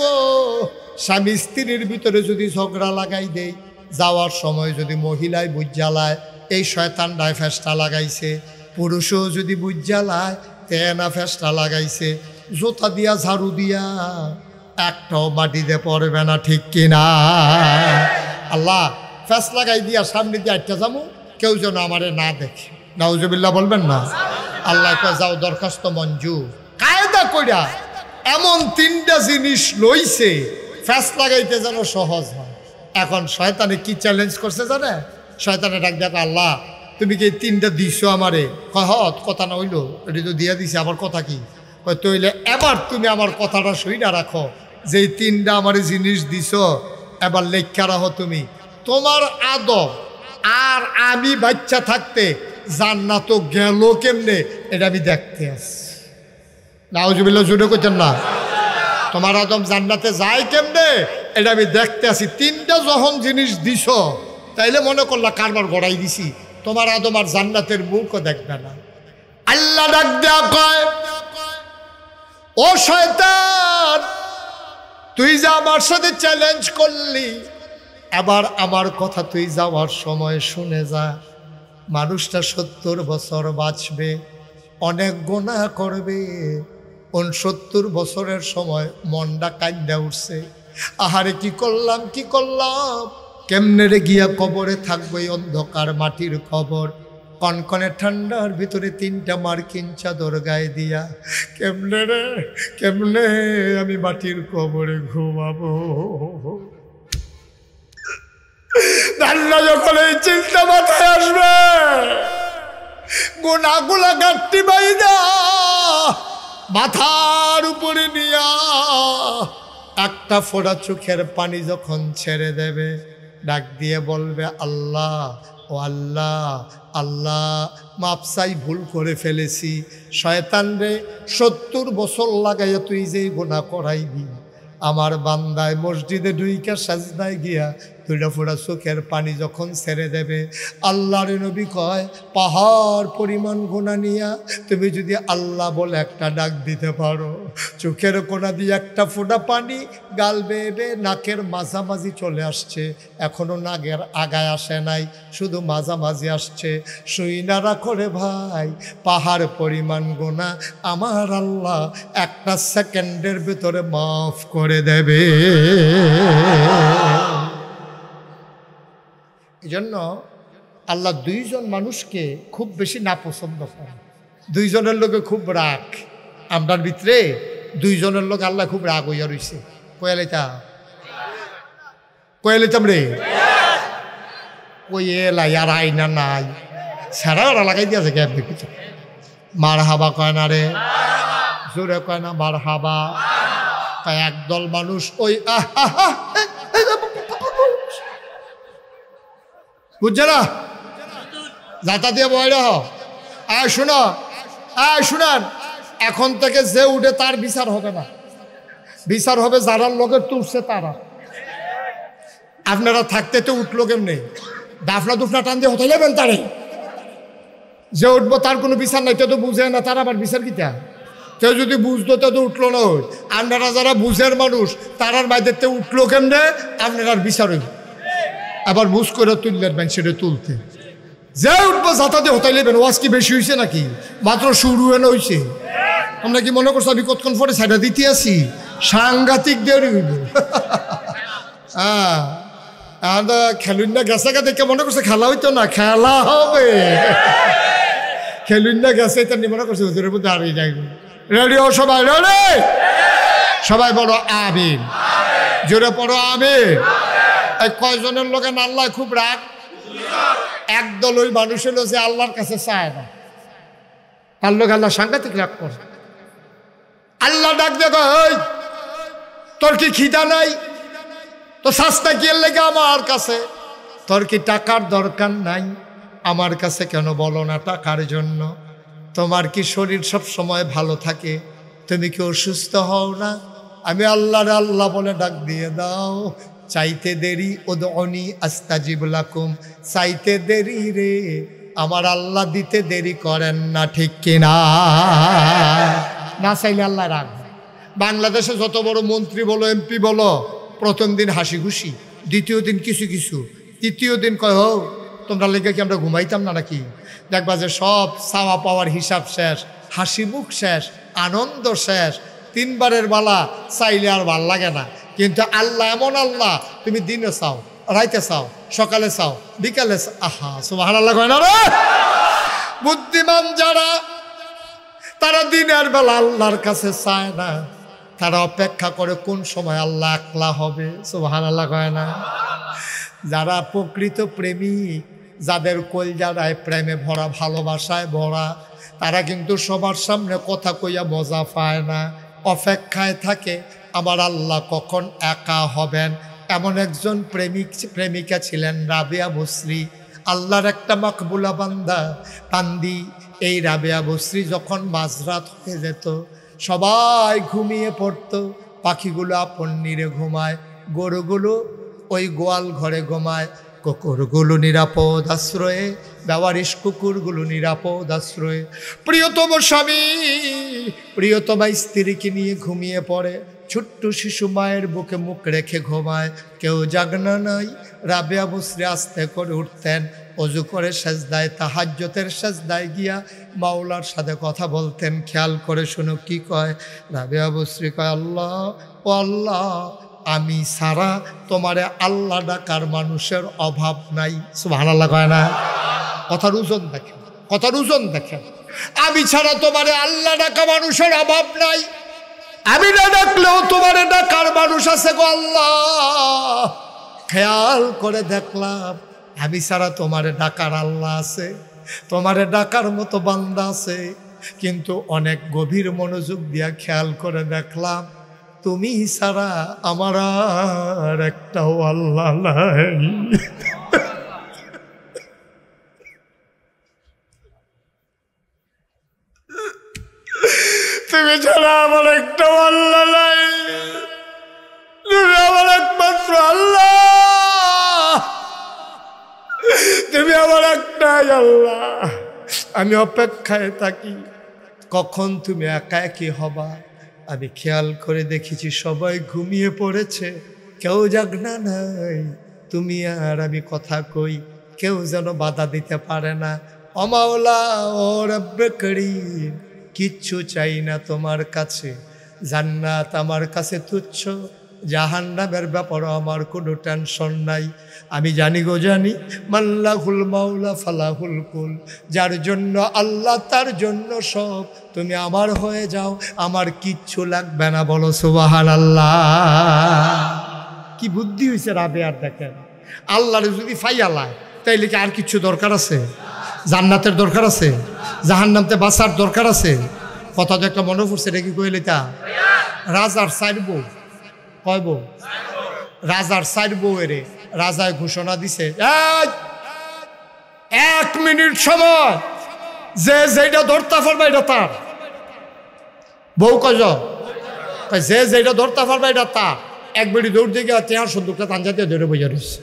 স্বামী স্ত্রীর ভিতরে যদি ঝগড়া লাগাই দেই, যাওয়ার সময় যদি মহিলায় বুঝালায় এই শয়তানটায় ফেস্টা লাগাইছে, পুরুষও যদি বুঝালায় তেনা ফেস্টা লাগাইছে, জোতা দিয়া ঝাড়ু দিয়া একটাও মাটিতে পড়বে না, ঠিক কিনা? আল্লাহ ফেস লাগাই দিয়া সামনে দিয়ে একটা যাবো, কেউ যেন আমারে না দেখে। নাউজুবিল্লাহ বলবেন না? আল্লাহ কয় যাও দরখাস্ত মঞ্জুর। কায়দা কইরা এমন 3টা জিনিস লইছে ফেস লাগাইতে যেন সহজ হয়। এখন শয়তানে কি চ্যালেঞ্জ করছে জানে? শয়তানে ডাক দেখো, আল্লাহ তুমি কি 3টা দিছো আমারে? কহত কথা না হইলো, এটি তো দিয়া দিছে, আবার কথা কি? তইলে এবার তুমি আমার কথাটা সইনা রাখো, যে 3টা আমার জিনিস দিছ এবার লেখা রাখো তুমি। তোমার আদব আর আমি বাচ্চা থাকতে জান্নাত গেল কেমনে এটা আমি দেখতে আসছি। নাউজুবিল্লাহ জুড়ে করছেন না? তোমার আদম জান্নাতে যায় কেমনে এটা আমি দেখতে আসি। 3টা যখন জিনিস দিছ তাইলে মনে করলা কারবার গড়াই দিছি, তোমার আদম আর জান্নাতের মুখও দেখবে না। আল্লাহ ডাক দেয়া কয়, ও শয়তান তুই যে আমার সাথে চ্যালেঞ্জ করলি, আবার আমার কথা তুই যাওয়ার সময় শুনে যা। মানুষটা 70 বছর বাঁচবে, অনেক গুনাহ করবে, 69 বছরের সময় মনটা কান্দা উঠছে, আহারে কি করলাম কি করলাম, কেমনে রে গিয়া কবরে থাকবো এই অন্ধকার মাটির কবর, কনকনে ঠান্ডার ভিতরে 3টা মার্কিন চাদর গায়ে দিয়া কেমনে রে কেমনে আমি মাটির কবরে ঘুমাবো। রান্না যখন এই চিন্তা মাথায় আসবে, গোনাগুলা গাঁটটি বাইদা মাথার উপরে নিয়া একটা ফোঁটা চোখের পানি যখন ছেড়ে দেবে, ডাক দিয়ে বলবে আল্লাহ ও আল্লাহ, আল্লাহ মাপ চাই, ভুল করে ফেলেছি। শয়তান রে 70 বছর লাগাইয়া তুই যেই গুনাহ করাইবি, আমার বান্দায় মসজিদে ঢুইকা সাজদায় গিয়া 2টা ফোঁটা চোখের পানি যখন ছেড়ে দেবে, আল্লাহর নবী কয় পাহাড় পরিমাণ গুনাহ নিয়া তুমি যদি আল্লাহ বলে একটা ডাক দিতে পারো, চোখের কোনা দিয়ে একটা ফোঁটা পানি গাল বেয়ে নাকের মাঝামাঝি চলে আসছে, এখনো নাকের আগায় আসে নাই, শুধু মাঝামাঝি আসছে, শুইনা রাখো রে ভাই, পাহাড় পরিমাণ গুনাহ আমার আল্লাহ একটা সেকেন্ডের ভিতরে মাফ করে দেবে। এই জন্য আল্লাহ 2 জন মানুষকে খুব বেশি নাপছন্দ করে। 2 জনের লোকে খুব রাগ, আপনার ভিতরে 2 জনের লোক আল্লাহ খুব রাগ হইয়া রয়েছে। কয়ালিতাম রে ওই এলাই আর আইনা নাই সারা ওরা লাগাই দিয়েছে গ্যাপ দেখেছে। মার হাবা কয় না রে, জোরে কয় না মার হাবা। একদল মানুষ ওই বুঝছে না, যাতা দিয়ে বয়রা আয় শোনো, আয় শুনান, এখন থেকে যে উঠে তার বিচার হবে না, বিচার হবে যারা লোকের তুলছে তারা। আপনারা থাকতে তো উঠলো কেমনি, দাফনা দুফনা টান দিয়ে হতে যাবেন তারে, যে উঠবো তার কোনো বিচার নাই, তো বুঝে না, তার আবার বিচার কিটা, কেউ যদি বুঝতো তো উঠলো না। ওই আপনারা যারা বুঝের মানুষ তারার বাইরে উঠলো কেমনে, আপনার বিচার হইব, আবার বুঝ করে তুললেন সেটা তুলতে যে উঠবো যাতা দিয়ে হতাই নেবেন। ওয়াজ কি বেশি হয়েছে নাকি, মাত্র শুরু হয়ে হয়েছে। আমরা কি মনে করছো আমি কতক্ষণ পরে সাইডা দিতে আসি, সাংঘাতিক দেরি হইব। হ্যাঁ খেলুন না গেছে দেখে মনে করছে খেলা হইতো না, খেলা হবে। খেলুন না গেছে তেমনি মনে করছে হুজুরের মধ্যে হারিয়ে যাই। রেডি ও সবাই, রেডি সবাই বড় আমিন, জোরে পড়ো আমিন। এই কয়জনের লোকে আল্লাহ খুব রাগ? একদল ওই মানুষ হলো যে আল্লাহর কাছে চায় না, তার লোক আল্লাহ সাংঘাতিক রাগ করে। আল্লাহ ডাক দেখো, এই তোর কি খিদা নাই? তো সস্তা কি লেগে আমার কাছে? তোর কি টাকার দরকার নাই? আমার কাছে কেন বলো না টাকার জন্য? তোমার কি শরীর সব সময় ভালো থাকে? তুমি কি অসুস্থ হও না? আমি আল্লাহরে আল্লাহ বলে ডাক দিয়ে দাও। চাইতে দেরি উদউনি আস্তাজিব লাকুম, চাইতে দেরি রে আমার আল্লাহ দিতে দেরি করেন না, ঠিক কিনা? না চাইলে আল্লাহ রাগ। বাংলাদেশে যত বড় মন্ত্রী বলো, এমপি বলো, প্রথম দিন হাসি খুশি, দ্বিতীয় দিন কিছু কিছু, তৃতীয় দিন কয় হো তোমরা লেগে কি আমরা ঘুমাইতাম না নাকি? দেখবা যে সব চাওয়া পাওয়ার হিসাব শেষ, হাসি মুখ শেষ, আনন্দ শেষ। তিনবারের বালা চাইলে আর ভাল লাগে না। কিন্তু আল্লাহ এমন আল্লাহ, তুমি দিনে চাও, রাইতে চাও, সকালে চাও, বিকালে চাও। আহা সুবহানাল্লাহ কয় না রে? বুদ্ধিমান যারা তারা দিনের বেলা আল্লাহর কাছে চায় না, তারা অপেক্ষা করে কোন সময় আল্লাহ একলা হবে। সুবহানাল্লাহ কয় না? যারা প্রকৃত প্রেমিক, যাদের কলজারায় প্রেমে ভরা, ভালোবাসায় ভরা, তারা কিন্তু সবার সামনে কথা কইয়া মজা পায় না, অপেক্ষায় থাকে আমার আল্লাহ কখন একা হবেন। এমন একজন প্রেমিকা ছিলেন রাবেয়া বসরি, আল্লাহর একটা মাকবুলা বান্দি। এই রাবেয়া বসরি যখন মাঝরাত হয়ে যেত, সবাই ঘুমিয়ে পড়তো, পাখিগুলো আপন নিরে ঘুমায়, গরুগুলো ওই গোয়াল ঘরে ঘুমায়, কুকুরগুলো নিরাপদ আশ্রয়ে, বেওয়ারিশ কুকুরগুলো নিরাপদ আশ্রয়ে। প্রিয়তম স্বামী প্রিয়তমা স্ত্রীকে নিয়ে ঘুমিয়ে পড়ে, ছোট্ট শিশু মায়ের বুকে মুখ রেখে ঘুমায়, কেউ জাগনা নাই। রাবেয়া বসরি আস্তে করে উঠতেন, অজু করে সেজদায়, তাহাজ্জুদের সেজদায় গিয়া মাওলার সাথে কথা বলতেন। খেয়াল করে শুনো কি কয় রাবেয়া বসরি, কয় আল্লাহ ও আল্লাহ, আমি সারা তোমারে আল্লাহ ডাকার মানুষের অভাব নাই। সুবহানাল্লাহ কয় না? কথার ওজন দেখেন, কথার ওজন দেখেন। আমি ছাড়া তোমারে আল্লাহ ডাকা মানুষের অভাব নাই। আমি না ডাকলেও তোমারে ডাকার মানুষ আছে গো আল্লাহ। খেয়াল করে দেখলাম আমি ছাড়া তোমারে ডাকার আল্লাহ আছে, তোমারে ডাকার মতো বান্দা আছে। কিন্তু অনেক গভীর মনোযোগ দিয়া খেয়াল করে দেখলাম তুমি ছাড়া আমার আর একটাও আল্লাহ নাই। তুমি ছাড়া আমার একটাও আল্লাহ নাই, তুমি আমার একমাত্র আল্লাহ, তুমি আমার একটাই আল্লাহ। আমি অপেক্ষায় থাকি কখন তুমি একা একই হবা। আমি খেয়াল করে দেখেছি সবাই ঘুমিয়ে পড়েছে, কেউ জাগনা নাই। তুমি আর আমি কথা কই, কেউ যেন বাধা দিতে পারে না। ও মাওলা ও রব্বে করিম, কিচ্ছু চাই না তোমার কাছে। জান্নাত আমার কাছে তুচ্ছ, জাহান্নামের ব্যাপারে আমার কোনো টেনশন নাই। আমি জানি গো জানি, মাল্লাহুল মাওলা ফালাহুল কুল, যার জন্য আল্লাহ তার জন্য সব। তুমি আমার হয়ে যাও, আমার কিচ্ছু লাগবে না। বলো সুবহানাল্লাহ। কি বুদ্ধি হয়েছে রাবেয়ার দেখেন। আল্লাহর যদি ফাইয়ালায় তাইলে কি আর কিছু দরকার আছে? জান্নাতের দরকার আছে? জাহান্নামতে বাঁচার দরকার আছে? কথা তো একটা মনে পড়ছে, এটা কি কইলে তা? রাজার চার বউ, কয় বউ? রাজার চার বউ এরে রাজায় ঘোষণা দিছে, 1 মিনিট সময় যে যেটা ধরতে পারবে এটা তার। বউ কয়জন? যে যেটা ধরতে পারবে এটা তার। এক বেড়ি দৌড় দিয়ে তেহার সন্দুকটা তানজাতে ধরে বইয়া রয়েছে,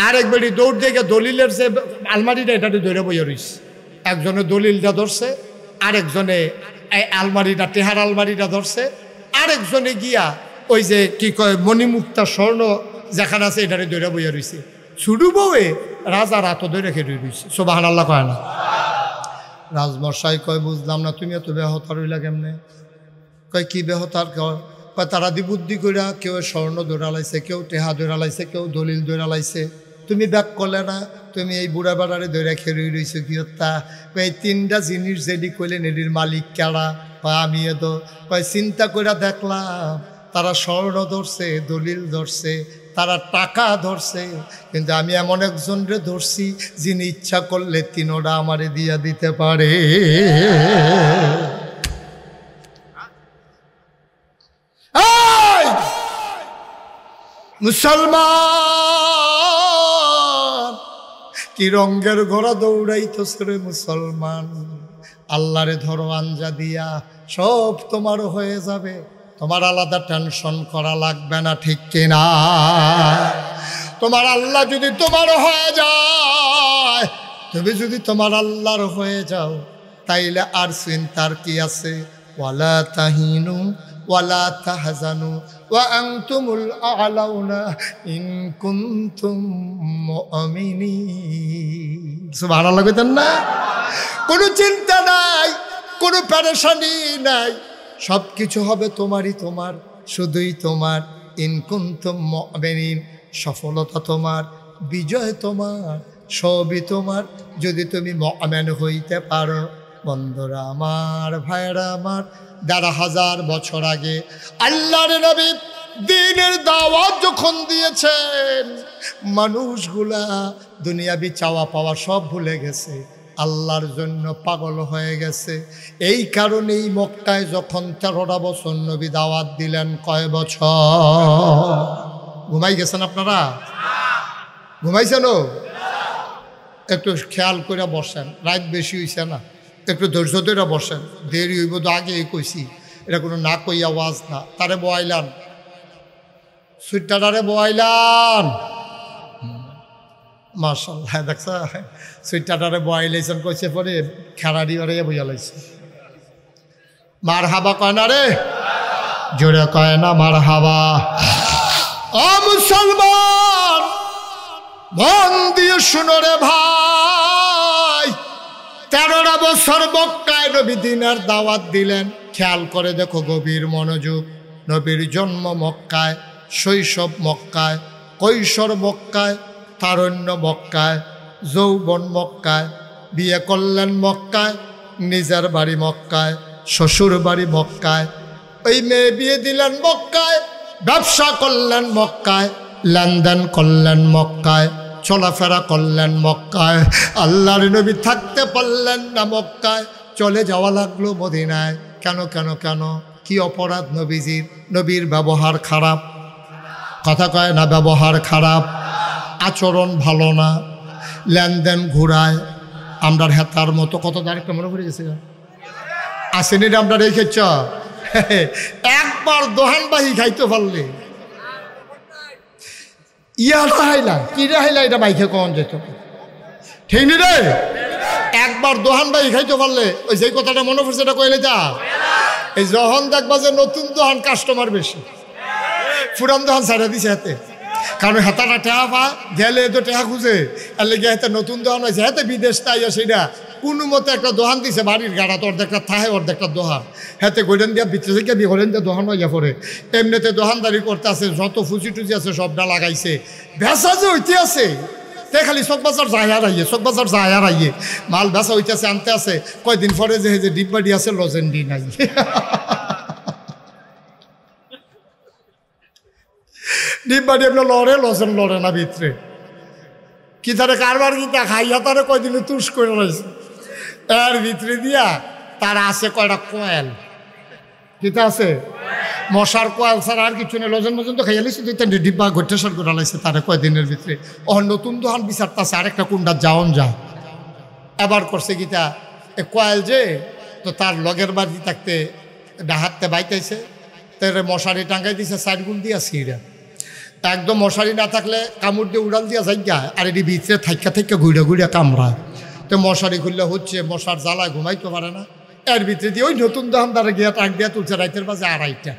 আর এক বেড়ি দৌড় দিয়ে দলিলের যে আলমারিটা এটাতে ধরে বইয়া রয়েছে। একজনে দলিলটা ধরছে, আরেকজনে আলমারিটা, টেহার আলমারিটা ধরছে, আরেকজনে গিয়া ওই যে কি কয় মণিমুক্তা স্বর্ণ যেখানে আছে এটারে দৌড়া বইয়া রয়েছে। ছুডু বউয়ে রাজা রাত ধরে খেয়ে রয়েছে। সুবহানাল্লাহ কয় না? রাজমশাই কয় বুঝলাম না, তুমি এত বেহতার হইলা কেমনে? কয় কি বেহতার? তারা দি বুদ্ধি কইরা কেউ স্বর্ণ দৌড়ালাইছে, কেউ টেহা দৌড়ালাইছে, কেউ দলিল দৌড়ালাইছে, তুমি ব্যাক করলে না, তুমি এই বুড়া বেড়ারে দৌড়া খেয়ে রয়েছো কি হত্যা? এই 3টা জিনিস যেটি কইলেন এটির মালিক কেডা? আমি তো চিন্তা করে দেখলাম তারা স্বর্ণ ধরছে, দলিল ধরছে, তারা টাকা ধরছে, কিন্তু আমি এমন একজনরে ধরছি যিনি ইচ্ছা করলে 3টা আমারে দিয়া দিতে পারে। মুসলমান কি রঙ্গের ঘোড়া দৌড়াইতেছে রে মুসলমান, আল্লাহরে ধরো আঞ্জা দিয়া, সব তোমার হয়ে যাবে, তোমার আলাদা টেনশন করা লাগবে না, ঠিক কিনা? তোমার আল্লাহ যদি তোমার হয়ে যায়, তুমি যদি তোমার আল্লাহর হয়ে যাও, তাইলে আর চিন্তার কি আছে? ওয়ালা তাহিনু ওয়ালা তাহজানু ওয়া আনতুমুল আ'লাউনা ইন কুনতুম মুমিনিন। সুবহানাল্লাহ কইতেন না? কোনো চিন্তা নাই, কোনো পেরেশানি নাই, সব কিছু হবে তোমারই, তোমার, শুধুই তোমার। ইন কুনতুম মুমিনিন, সফলতা তোমার, বিজয় তোমার, সবই তোমার, যদি তুমি মুমিন হইতে পারো। বন্ধুরা আমার, ভাইরা আমার, ১,৫০০ বছর আগে আল্লাহর নবী দ্বীনের দাওয়াত যখন দিয়েছেন, মানুষগুলা দুনিয়াবি চাওয়া পাওয়া সব ভুলে গেছে, আল্লাহর জন্য পাগল হয়ে গেছে। এই কারণেই মক্কায় যখন ১৩টা বছর নবী দাওয়াত দিলেন, কয় বছর? ঘুমাই গেছেন আপনারা? ঘুমাইছেন? একটু খেয়াল করে বসেন, রাত বেশি হইছে না, একটু ধৈর্য ধরে বসেন, দেরি হইব তো আগেই কইছি, এটা কোনো না কই আওয়াজ না। তারে বয়াইলান, সুইটারে বয়াইলান, মাশাআল্লাহ, দেখছ সুইটারে বয়াইলাইছেন, কইছে পরে খেলাড়ি ওরে বুঝা লাইছে। মার হাবা কয় না রে, জোরে কয় না মার হাবা। ও মুসলমান, মন দিয়ে শুনো রে ভাই, ১৩টা বছর মক্কায় নবী দ্বীনের দাওয়াত দিলেন। খেয়াল করে দেখো, গভীর মনোযোগ। নবীর জন্ম মক্কায়, শৈশব মক্কায়, কৈশোর মক্কায়, তারুণ্য মক্কায়, যৌবন মক্কায়, বিয়ে করলেন মক্কায়, নিজের বাড়ি মক্কায়, শ্বশুর বাড়ি মক্কায়, ওই মেয়ে বিয়ে দিলেন মক্কায়, ব্যবসা করলেন মক্কায়, লেনদেন করলেন মক্কায়, চলাফেরা করলেন মক্কায়। আল্লাহর নবী থাকতে পারলেন না মক্কায়, চলে যাওয়া লাগলো মদিনায়। কেন কেন কেন? কি অপরাধ নবীজির? নবীর ব্যবহার খারাপ, কথা কয় না, ব্যবহার খারাপ, আচরণ ভালো না, লেনদেন ঘুরায়, আমরার হেতার মতো। কত তারিখটা মনে পড়ে গেছে? আসেনি রে আমরা রেখেছ? একবার দোহানবাহি খাইতে পারলে ইয়া রাহাইলা, কি রাহাইলা, এটা বাইকে কখন যেত, ঠিক নি রে? একবার দোহান বাই খাইতে পারলে ওই যে কথাটা মনে পড়ছে, এটা কইলে যা। এই যখন দেখবা যে নতুন দোহান কাস্টমার বেশি, পুরান দোহান ছাড়া দিছে হাতে, কারণ হেতাটা টেহা পা গেলে তো টেহা খুঁজে, আর লেগে হাতে নতুন দোহান হয়েছে, হাতে বিদেশ তাই সেটা কোনো মতো একটা দোহান দিছে, বাড়ির গাড়া তো অর্ধেকটা থাহে, অর্ধেকটা দোহান, হাতে গোল্ডেন দিয়া ভিতরে থেকে বিহলেন দিয়ে দোহান হইয়া পড়ে। এমনিতে দোহানদারি করতে আছে, যত ফুচি টুচি আছে সবটা লাগাইছে, ভেসা যে হইতে আছে, তে খালি চকবাজার যায় আর আইয়ে, চকবাজার যায় আর আইয়ে, মাল ভেসা হইতে আছে, আনতে আছে, কয়দিন পরে যে ডিব্বাডি আছে লজেন্ডি নাই। ডিব্বাডি আপনার লড়ে, লজেন লড়ে না ভিতরে, কি তারে কারবার গীতা খাইয়া তারে কয়দিনে তুষ করে রয়েছে, এর ভিতরে দিয়া তার আছে কয়টা কয়েল, কিতা আছে মশার কয়েল ছাড়া আর কিছু নেই, লজন মজন তো খাইয়া লিছি, ডিব্বা ঘটেশ্বর করে লাইছে তারে কয়দিনের ভিতরে। ও নতুন দোকান বিচারতাছে আরেকটা কুন্ডা যাওন যা, এবার করছে গীতা এ কয়েল যে, তো তার লগের বাড়ি থাকতে ডাহাতে বাইতেছে, তার মশারি টাঙ্গাই দিছে, সাইড গুল দিয়া সিঁড়া, একদম মশারি না থাকলে কামড় দিয়ে উড়াল দিয়া যাইগা, আর এটি ভিতরে থাইকা থাইকা ঘুরে ঘুরে কামড়ায়, তো মশারি খুললে হচ্ছে, মশার জ্বালায় ঘুমাইতে পারে না, এর ভিতরে দিয়ে ওই নতুন দোকানদারে গিয়া টাক দিয়া তুলছে রাইতের বাজে 2:30টা।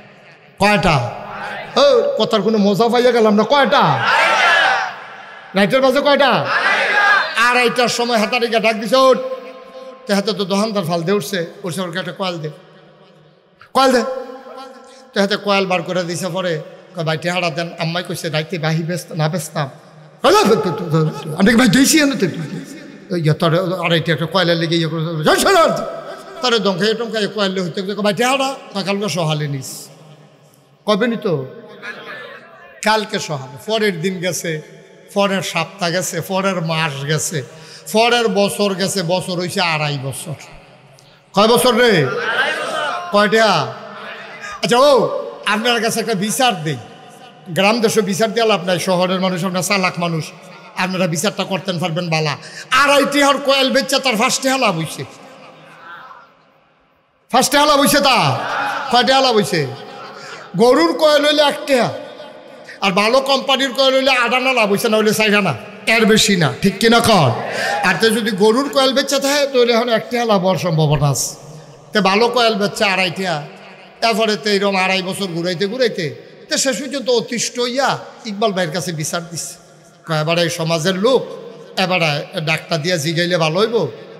কয়টা? ও কথার কোনো মজা পাইয়া গেলাম না, কয়টা? রাইতের বাজে কয়টা? 2:30টার সময় হাতারে গিয়া ডাক দিছে, ওঠ, তো হাতে তো দোকানদার ফাল দিয়ে উঠছে, ওর একটা কয়েল দে, কয়েল দে, তো হাতে কয়েল বার করে দিছে পরে ভাই টেহারা দেন, আম্মাই কইছে রাইতে বাহি না বেচতাম, অনেক ভাই দিয়েছি তোর আড়াইটি একটা কয়লার লেগে ইয়ে করে তারে দমখাই টমখাই কয়েলে হইতে ভাই টেহারা কালকে সহালে নিস, কবে নি তো কালকে সহালে, পরের দিন গেছে, পরের সপ্তাহ গেছে, পরের মাস গেছে, পরের বছর গেছে, বছর হয়েছে 2.5 বছর। কয় বছর রে? কয়টা? আচ্ছা ও আপনার কাছে একটা বিচার দেই, গ্রাম দেশে বিচার দিয়ে লাভ নাই, শহরের মানুষ আপনার চালাক মানুষ, আপনারা বিচারটা করতেন পারবেন বালা। 2.5 টিহার কয়েল বেচছে তার 1 টিহা লাভ হইছে, 1 টিহা লাভ হইছে। তা কয় টিহা লাভ হইছে? গরুর কয়েল হইলে 1 টিহা, আর ভালো কোম্পানির কয়েল হইলে 8 আনা লাভ হইছে, না হইলে 4 আনা, এর বেশি না, ঠিক কিনা কর? আর তো যদি গরুর কয়েল বেচতে থাকে তাহলে এখন 1 টিহা লাভ হওয়ার সম্ভাবনা আছে। তো ভালো কয়েল বেচছে 2.5 টিহা, তারপরে তো এরকম 2.5 বছর ঘুরাইতে ঘুরাইতে তো শেষ পর্যন্ত অতিষ্ঠ হইয়া ইকবাল ভাইয়ের কাছে বিচার দিচ্ছে। এবারে সমাজের লোক এবারে ডাক্তার দিয়া জিগাইলে ভালো হইব,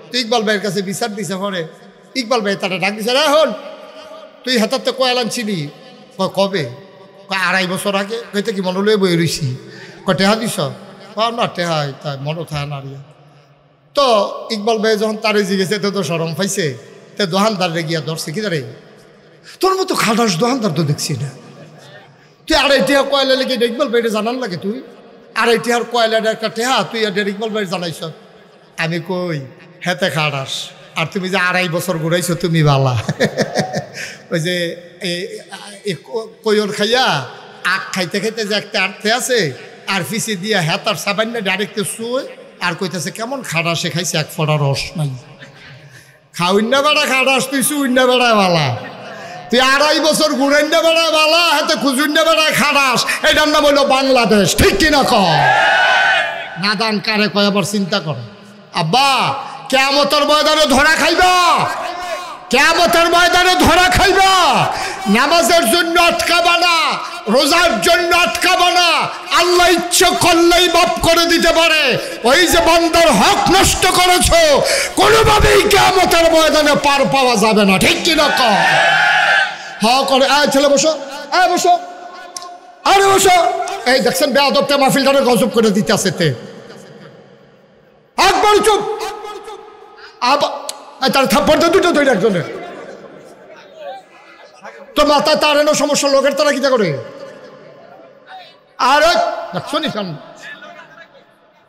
তো ইকবাল ভাইয়ের কাছে বিচার দিছে। পরে ইকবাল ভাই তারা ডাক দিছে, এখন তুই হাতার তো কয়েল আনছিলি কবে? 2.5 বছর আগে। কইতে কি মনে লয়ে বই রইছি? টেহা দিস? না টেহা তাই মনে থাকে না। তো ইকবাল ভাই যখন তারে জিগেছে তো সরম পাইছে, তো দোকানদারে গিয়া ধরছে, কি ধরে তোর মতো খাটাস দোকানদার তো দেখছি না, তুই 2.5 টিহা কয়লা লেগে ইকবাল ভাইরে জানান লাগে, তুই 2.5 টিহার কয়লার একটা টেহা তুই ইকবাল ভাই জানাইছ? আমি কই হেতে খাটাস, আর তুমি যে 2.5 বছর ঘুরাইছো তুমি বালা। ওই যে কইর খাইয়া আখ খাইতে খাইতে যে একটা আর্থে আছে, আর পিছিয়ে দিয়া হেতার সাবান্য ডাইরেক্ট শুয়ে আর কইতেছে কেমন খাটাসে খাইছে, 1 ফোঁটা রস নাই। খাউন্না বেড়া খাটাস তুই, শুইন্না বেড়া বালা, তুই 2.5 বছর ঘুরাইন্না বেড়া বালা, হাতে খুঁজুন্না বেড়ায় খাটাস। এটার নাম হইল বাংলাদেশ, ঠিক কিনা কর? নাদান কারে কয় আবার চিন্তা কর। আব্বা কিয়ামতের ময়দানে ধরা খাইবা, কিয়ামতের ময়দানে ধরা খাইবা। নামাজের জন্য আটকাবা না, রোজার জন্য আটকাবা না, আল্লাহ ইচ্ছে করলেই মাফ করে দিতে পারে। ওই যে বান্দার হক নষ্ট করেছো, কোনোভাবেই কিয়ামতের ময়দানে পার পাওয়া যাবে না, ঠিক কিনা কর? হ্যাঁ করে। ছেলে বসো, বসো, আরে বসো। এই দেখছেন বেয়াদবটা মাহফিলটারে গজব করে দিতে আছে, তে একবার চুপ। তার থাপ্পড় তো দুটো তৈরি একজনের, তো মাথায় তার এনো সমস্যা, লোকের তারা কিতা করে? আর শুনি কান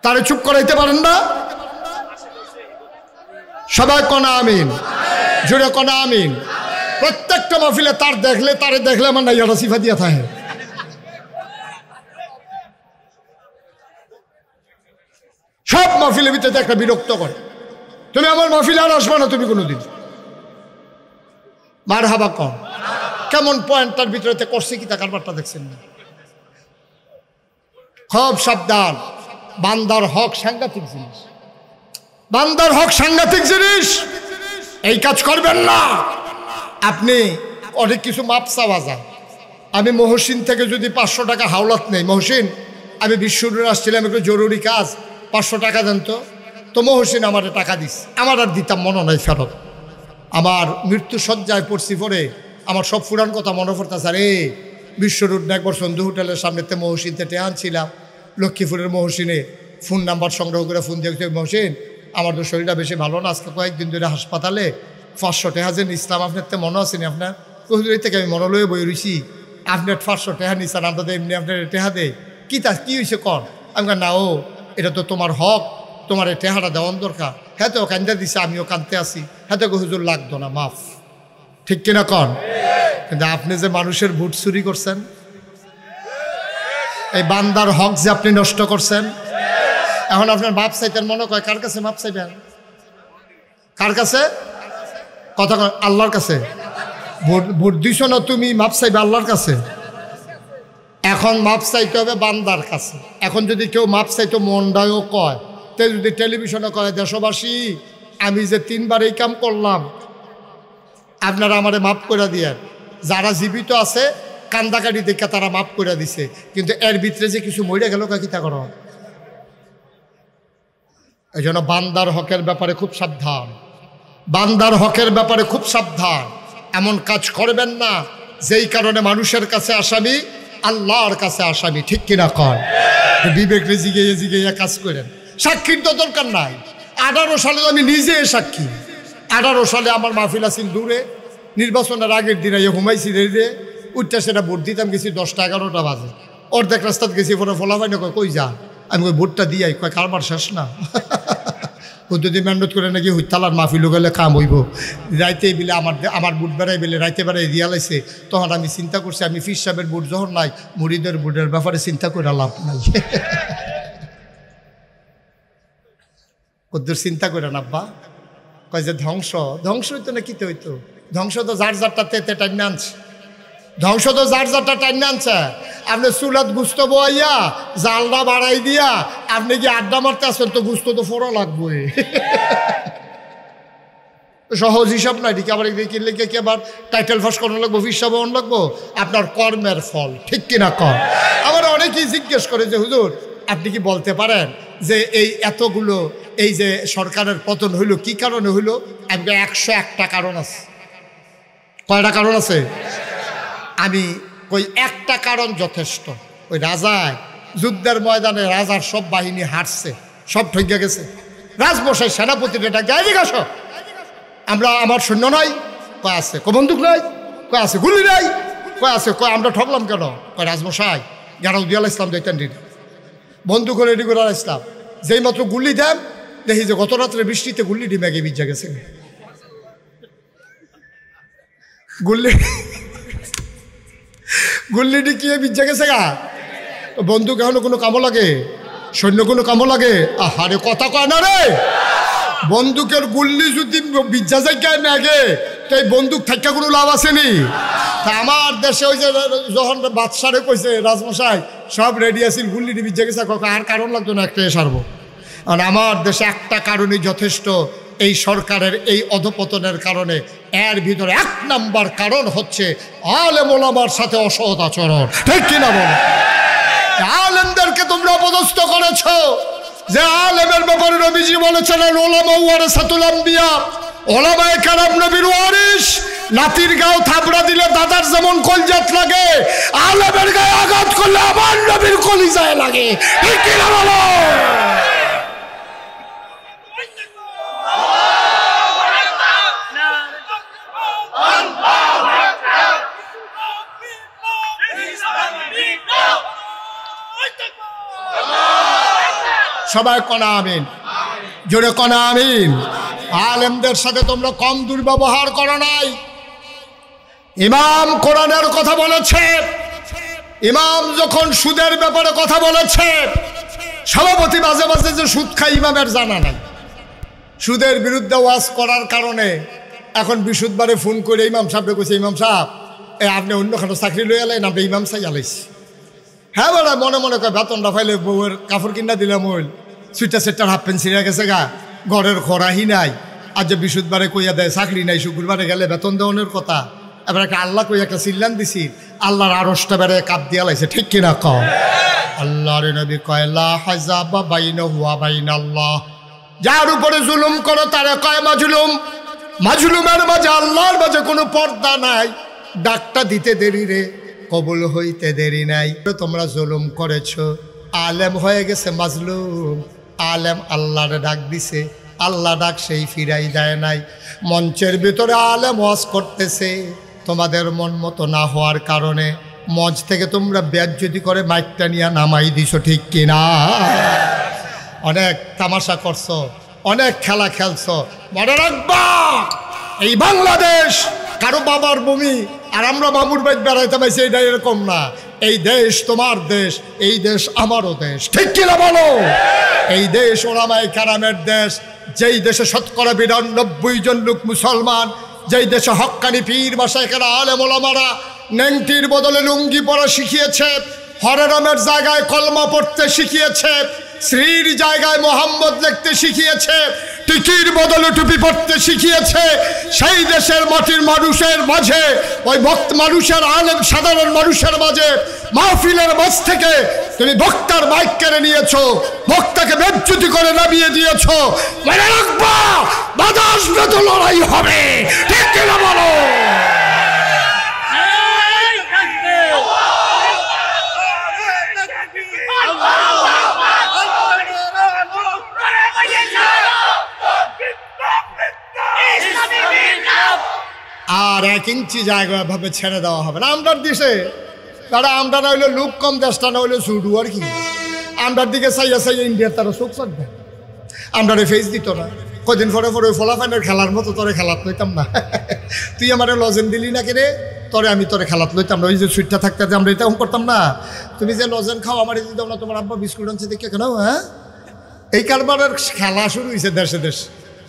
তারে চুপ করাইতে পারেন না? সবাই কনা আমিন, জুড়ে কনা আমিন। প্রত্যেকটা মাহফিলে তার দেখলে তারে দেখলে আমার নাইয়াটা সিফা দিয়া থাকে। সব মাহফিলের ভিতরে একটা বিরক্ত করে, তুমি আমার মাহফিলে আর আসবা না তুমি কোনোদিন। মার হাবা কম কেমন পয়েন্টটার ভিতরে করছে কি তা কারবারটা দেখছেন না? খুব সাবধান, বান্দার হক সাংঘাতিক জিনিস, বান্দার হক সাংঘাতিক জিনিস, এই কাজ করবেন না। আপনি অনেক কিছু মাপ চাওয়া যায়। আমি মহসিন থেকে যদি 500 টাকা হাওলাত নেই, মহসিন আমি বিশ্বরুরে আসছিলাম একটু জরুরি কাজ, 500 টাকা দেন তো মহসিন আমার টাকা দিস, আমার আর দিতাম মনে নাই ফেরত। আমার মৃত্যু সজ্জায় পড়ছি, পরে আমার সব পুরান কথা মনে পড়তেছে। আরে বিশ্বরুট একবার সন্ধু হোটেলের সামনেতে মহসিনতে টেহান ছিলাম, লক্ষ্মীপুরের মহসিনে ফোন নাম্বার সংগ্রহ করে ফোন দিয়ে, মহসিন আমার তো শরীরটা বেশি ভালো না, আজকে কয়েকদিন ধরে হাসপাতালে 500 টাকা যে নিচ্ছিলাম, আপনার তো মনে আসেনি? আপনার কহিদুরি থেকে আমি মনে লয়ে বই রইছি, আপনার 500 টাকা নিচ্ছেন, আমরা তো এমনি আপনার টেহা দেয় কি, তা কী হয়েছে কর? আমি না, ও এটা তো তোমার হক, তোমার এই টেহাটা দেওয়ান দরকার। হ্যাঁ তো কান্দা দিছে, আমিও কান্দতে আসি। হ্যাঁ তো হুজুর লাগতো না, মাফ, ঠিক কিনা কন? কিন্তু আপনি যে মানুষের ভোট চুরি করছেন, এই বান্দার হক যে আপনি নষ্ট করছেন, এখন আপনার মাপ চাইতেন মনে কয় কার কাছে মাপ চাইবেন? কার কাছে? কথা আল্লাহর কাছে। ভোট দিছ না তুমি, মাপ চাইবে আল্লাহর কাছে। এখন মাপ চাইতে হবে বান্দার কাছে। এখন যদি কেউ মাপ চাইতো মনটাও কয়, তে যদি টেলিভিশনে কয় দেশবাসী আমি যে 3 বার এই কাম করলাম, আপনারা আমারে মাফ করে দিয়ে, যারা জীবিত আছে কান্দাকাটি দেখে তারা মাফ করে দিছে, কিন্তু এর ভিতরে যে কিছু মরে গেল কিতা করো? এই জন্য বান্দার হকের ব্যাপারে খুব সাবধান, বান্দার হকের ব্যাপারে খুব সাবধান। এমন কাজ করবেন না যেই কারণে মানুষের কাছে আসামি, আল্লাহর কাছে আসামি। ঠিক কিনা কয়? বিবেকরে জিগিয়ে জিগিয়ে কাজ করেন। সাক্ষীর তো দরকার নাই। 18 সালে আমি নিজে সাক্ষী। 18 সালে আমার মাহফিল আছিল দূরে, নির্বাচনের আগের দিন ঘুমাইছি রে উঠতে সেটা ভোট দিতাম, গেছি 10টা 11টা বাজে। অর্ধেক রাস্তাত গেছি, পরে ফলাফাই না কই যা, আমি ওই ভোটটা দিয়ে কয় কারবার শেষ না। ও যদি মেহনত করে নাকি হুইতালার মাহফিল গেলে কাম হইব, রাইতে বিলে আমার বুট বেড়াই বেলে রাইতে বেড়াই দিয়া লাইছে। তখন আমি চিন্তা করছি, আমি ফির সাহেবের বুট যখন নাই, মুড়িদের বুটের ব্যাপারে চিন্তা করে লাভ নাই। কদ্দুর চিন্তা করে না আব্বা? কয় যে ধ্বংস হইতো না, কিতে হইতো? ধ্বংস তো যার যারটা তেতে টাইনে আনছে। ধ্বংস তো যার যারটা টাইনে আনছে। আপনি চুলাত গুস্ত বইয়া জালটা বাড়াই দিয়া আপনি কি আড্ডা মারতে আসেন, তো গুস্ত তো ফোড়া লাগবে। সহজ হিসাব নাই। ঠিক আবার কিনলে কি আবার টাইটেল ফাঁস করানো লাগবো, ফিসা বহন লাগবো? আপনার কর্মের ফল। ঠিক কিনা কর? আবার অনেকেই জিজ্ঞেস করে যে হুজুর আপনি কি বলতে পারেন যে এই এতগুলো এই যে সরকারের পতন হইল কি কারণে হইল? আমি 101টা কারণ আছে। কয়টা কারণ আছে? আমি কই একটা কারণ যথেষ্ট। ওই রাজায় যুদ্ধের ময়দানে রাজার সব বাহিনী হারছে, সব ঠকে গেছে। রাজমশাই সেনাপতিটা ডাক দেয়, এদিকে আসো, আমরা আমার সৈন্য নাই? কয় আছে। কয় বন্দুক নাই? কয় আছে। গুলি নাই? কয় আছে। কয় আমরা ঠকলাম কেন? কয় রাজমশাই গেরাউদ্দিন ইসলাম দিতেন বন্দুক রেডি করে ইসলাম, যেই মাত্র গুলি দেন দেখি যে গত রাত্রে বৃষ্টিতে গুল্লি ডিমাগে বিজা গেছে। গুল্লি ডিকিয়ে বিজা গেছে গা। বন্দুক এখনো কোনো কামো লাগে? সৈন্য কোনো কামো লাগে? আহারে কথা কয় না রে। বন্দুকের গুল্লি যদি বিজা যায় ম্যাগে, তো এই বন্দুক থাকা কোনো লাভ আসেনি। তা আমার দেশে ওই যে যখন বাদশারে কইছে রাজমশাই সব রেডি আছিল, গুল্লি বিজা গেছে, আর কারণ লাগতো না, একটা সারবো। আর আমার দেশে একটা কারণই যথেষ্ট, এই সরকারের এই অধপতনের কারণে। এর ভিতরে 1 নাম্বার কারণ হচ্ছে আলেম ওলামার সাথে অসৎ আচরণ। ঠিক কিনা বলো? আলেমদেরকে তোমরা অপদস্থ করেছ। যে আলেমের ব্যাপারে নবীজি বলেছেন ওলামা ওয়ারাসাতুল আম্বিয়া, ওলামায়ে কেরাম নবীর ওয়ারিস। নাতির গাও থাবড়া দিলে দাদার যেমন কলজাত লাগে, আলেমের গায়ে আঘাত করলে আমার নবীর কলিজায় লাগে। ঠিক কিনা বলো? সবাই কনা আমিন, জোরে কনা আমিন। আলেমদের সাথে তোমরা কম দুর্ব্যবহার করো নাই। ইমাম কোরআনের কথা বলেছে, ইমাম যখন সুদের ব্যাপারে কথা বলেছে, সভাপতি মাঝে মাঝে যে সুদ খায় ইমামের জানা নাই। সুদের বিরুদ্ধে ওয়াজ করার কারণে এখন বিশুদ্ধবারে ফোন করে ইমাম সাহেবকে কইছে, ইমাম সাহেব আপনি অন্যখানে চাকরি লই আলেন, আমরা ইমাম সাহেব আলাইছি। হ্যাঁ বলে মনে মনে কয় বেতনটা পাইলে বউয়ের কাপড় কিনা দিলাম, ওই সুইটার সেটার হাফ প্যান্ট ছিঁড়ে গেছে গা, ঘরের খরাহি নাই। আর যে বিশুদ্ধবারে কইয়া দেয় চাকরি নাই, শুক্রবারে গেলে বেতন দেওয়ানোর কথা। এবার একটা আল্লাহ কই একটা চিল্লান দিছি, আল্লাহর আরশটা বেড়ে কাপ দিয়া লাইছে। ঠিক কিনা কও? আল্লাহর নবী কয় লা হাজাবা বাইনাহু ওয়া বাইনাল্লাহ, যার উপরে জুলুম করো তারে কয় মাজলুম। মাজলুমের মাঝে আল্লাহর মাঝে কোনো পর্দা নাই। ডাকটা দিতে দেরি রে, কবুল হইতে দেরি নাই। তোমরা জুলুম করেছো, আলেম হয়ে গেছে মাজলুম। আলেম আল্লাহর ডাক দিছে, আল্লাহ ডাক সেই ফিরাই দেয় নাই। মঞ্চের ভিতরে আলেম ওয়াজ করতেছে, তোমাদের মন মতো না হওয়ার কারণে মঞ্চ থেকে তোমরা বেজ্জতি করে মাইকটা নিয়ে নামাই দিছো। ঠিক কিনা? অনেক তামাশা করছো, অনেক খেলা খেলছো। মনে রাখবা এই বাংলাদেশ কারো বাবার ভূমি, আর আমরা বাবুর বাইক বেড়াইতে পাইছি, এইটা এরকম না। এই দেশ তোমার দেশ, এই দেশ আমারও দেশ। ঠিক কিনা বলো? এই দেশ ওলামায়ে কেরামের দেশ। যেই দেশে ৯৯% জন লোক মুসলমান, যেই দেশে হক্কানি পীর মাশায়েখের আলেম ওলামারা নেংটির বদলে লুঙ্গি পরা শিখিয়েছে, হরেরামের জায়গায় কলমা পড়তে শিখিয়েছে, শ্রীর জায়গায় মোহাম্মদ লিখতে শিখিয়েছে, টিকির বদলে টুপি পড়তে শিখিয়েছে, সেই দেশের মাটির মানুষের মাঝে, ওই ভক্ত মানুষের আলেম সাধারণ মানুষের মাঝে মাহফিলের মাঝ থেকে তুমি বক্তার মাইক কেড়ে নিয়েছো, বক্তাকে বেজ্জতি করে নামিয়ে দিয়েছো। মনে রাখবা বাধা আসবে তো লড়াই হবে। ঠিক কিনা বলো? ইঞ্চি জায়গা এভাবে ছেড়ে দেওয়া হবে না আমরার দেশে। তারা আমরা না হইলে লোক কম, দেশটা না হইলে ছুটু আর কি। আমরার দিকে চাইয়া চাইয়া ইন্ডিয়ার তারা চোখ চাকবে, আমরারে ফেস দিত না। কদিন পরে পরে ফলাফানের খেলার মতো তোরে খেলাত লইতাম না। তুই আমার লজেন দিলি না কিরে, তোরে আমি তোরে খেলাত লইতাম না। ওই যে সুইটটা থাকতে আমরা এটা করতাম না। তুমি যে লজেন খাও আমার দিতাম না, তোমার আব্বা বিস্কুট আনছে দেখে কেন? হ্যাঁ, এই কারবারের খেলা শুরু হয়েছে দেশে দেশ।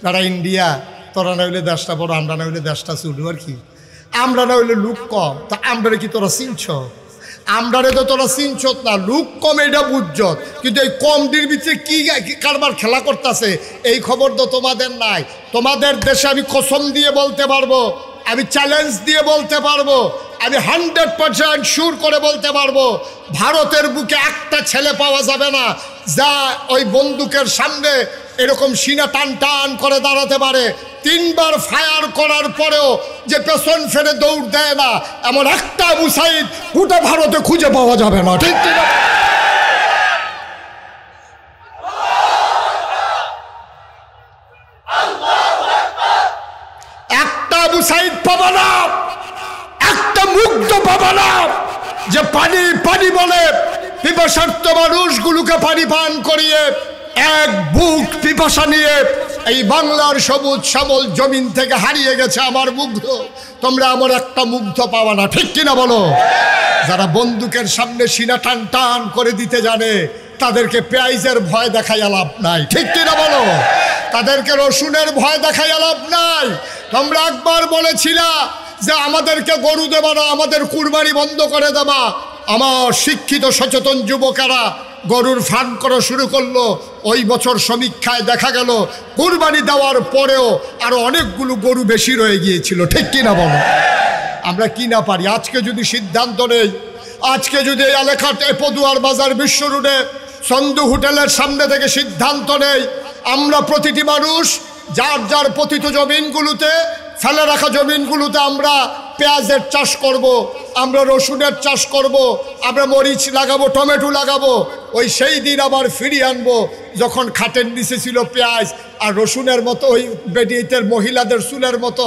তারা ইন্ডিয়া, তোরা না হইলে দেশটা বড়, আমরা না হইলে দেশটা ছুটু আর কি। আমরা না হইলে লুক কম, তা আমরারে কি তোরা চিনছ? আমরারে তো তোরা চিনছ না, লুক কম এটা বুঝছ, কিন্তু এই কম দির ভিতরে কি কারবার খেলা করতেছে এই খবর তো তোমাদের নাই। তোমাদের দেশে আমি কসম দিয়ে বলতে পারবো, আমি চ্যালেঞ্জ দিয়ে বলতে পারবো, আমি 100% শিওর করে বলতে পারবো, ভারতের বুকে একটা ছেলে পাওয়া যাবে না যা ওই বন্দুকের সামনে এরকম সিনা টান টান করে দাঁড়াতে পারে। 3 বার ফায়ার করার পরেও যে পেছন ফেরে দৌড় দেয় না, এমন একটা আবু সাইদ গোটা ভারতে খুঁজে পাওয়া যাবে না। ঠিক ঠিক একটা আবু সাইদ পাবা না, একটা মুগ্ধ পাবা না যে পানি পানি বলে পিপাসার্থ মানুষগুলোকে পানি পান করিয়ে এক বুক পিপাসা নিয়ে এই বাংলার সবুজ শ্যামল জমিন থেকে হারিয়ে গেছে আমার মুগ্ধ। তোমরা আমার একটা মুগ্ধ পাওয়া না, ঠিক কিনা বলো? যারা বন্দুকের সামনে সিনা টান টান করে দিতে জানে তাদেরকে পেঁয়াজের ভয় দেখাই লাভ নাই, ঠিক কিনা বলো? তাদেরকে রসুনের ভয় দেখাই লাভ নাই। তোমরা একবার বলেছিলা যে আমাদেরকে গরু দেবা না, আমাদের কুরবানি বন্ধ করে দেবা। আমার শিক্ষিত সচেতন যুবকেরা গরুর ফার্ম করা শুরু করলো। ওই বছর সমীক্ষায় দেখা গেল কুরবানি দেওয়ার পরেও আরো অনেকগুলো গরু বেশি রয়ে গিয়েছিল, ঠিক কিনা বলো? আমরা কি না পারি? আজকে যদি সিদ্ধান্ত নেই, আজকে যদি এই এলাকাতে পদুয়ার বাজার বিশ্ব রোডে সন্ধু হোটেলের সামনে থেকে সিদ্ধান্ত নেই, আমরা প্রতিটি মানুষ যার যার পতিত জমিনগুলোতে, ফেলে রাখা জমিনগুলোতে আমরা পেঁয়াজের চাষ করব, আমরা রসুনের চাষ করব, আমরা মরিচ লাগাবো, টমেটো লাগাবো। ওই সেই দিন আবার ফিরিয়ে আনবো যখন খাটের নিচে ছিল পেঁয়াজ আর রসুনের মতো ওই বেডিয়েতের মহিলাদের চুলের মতো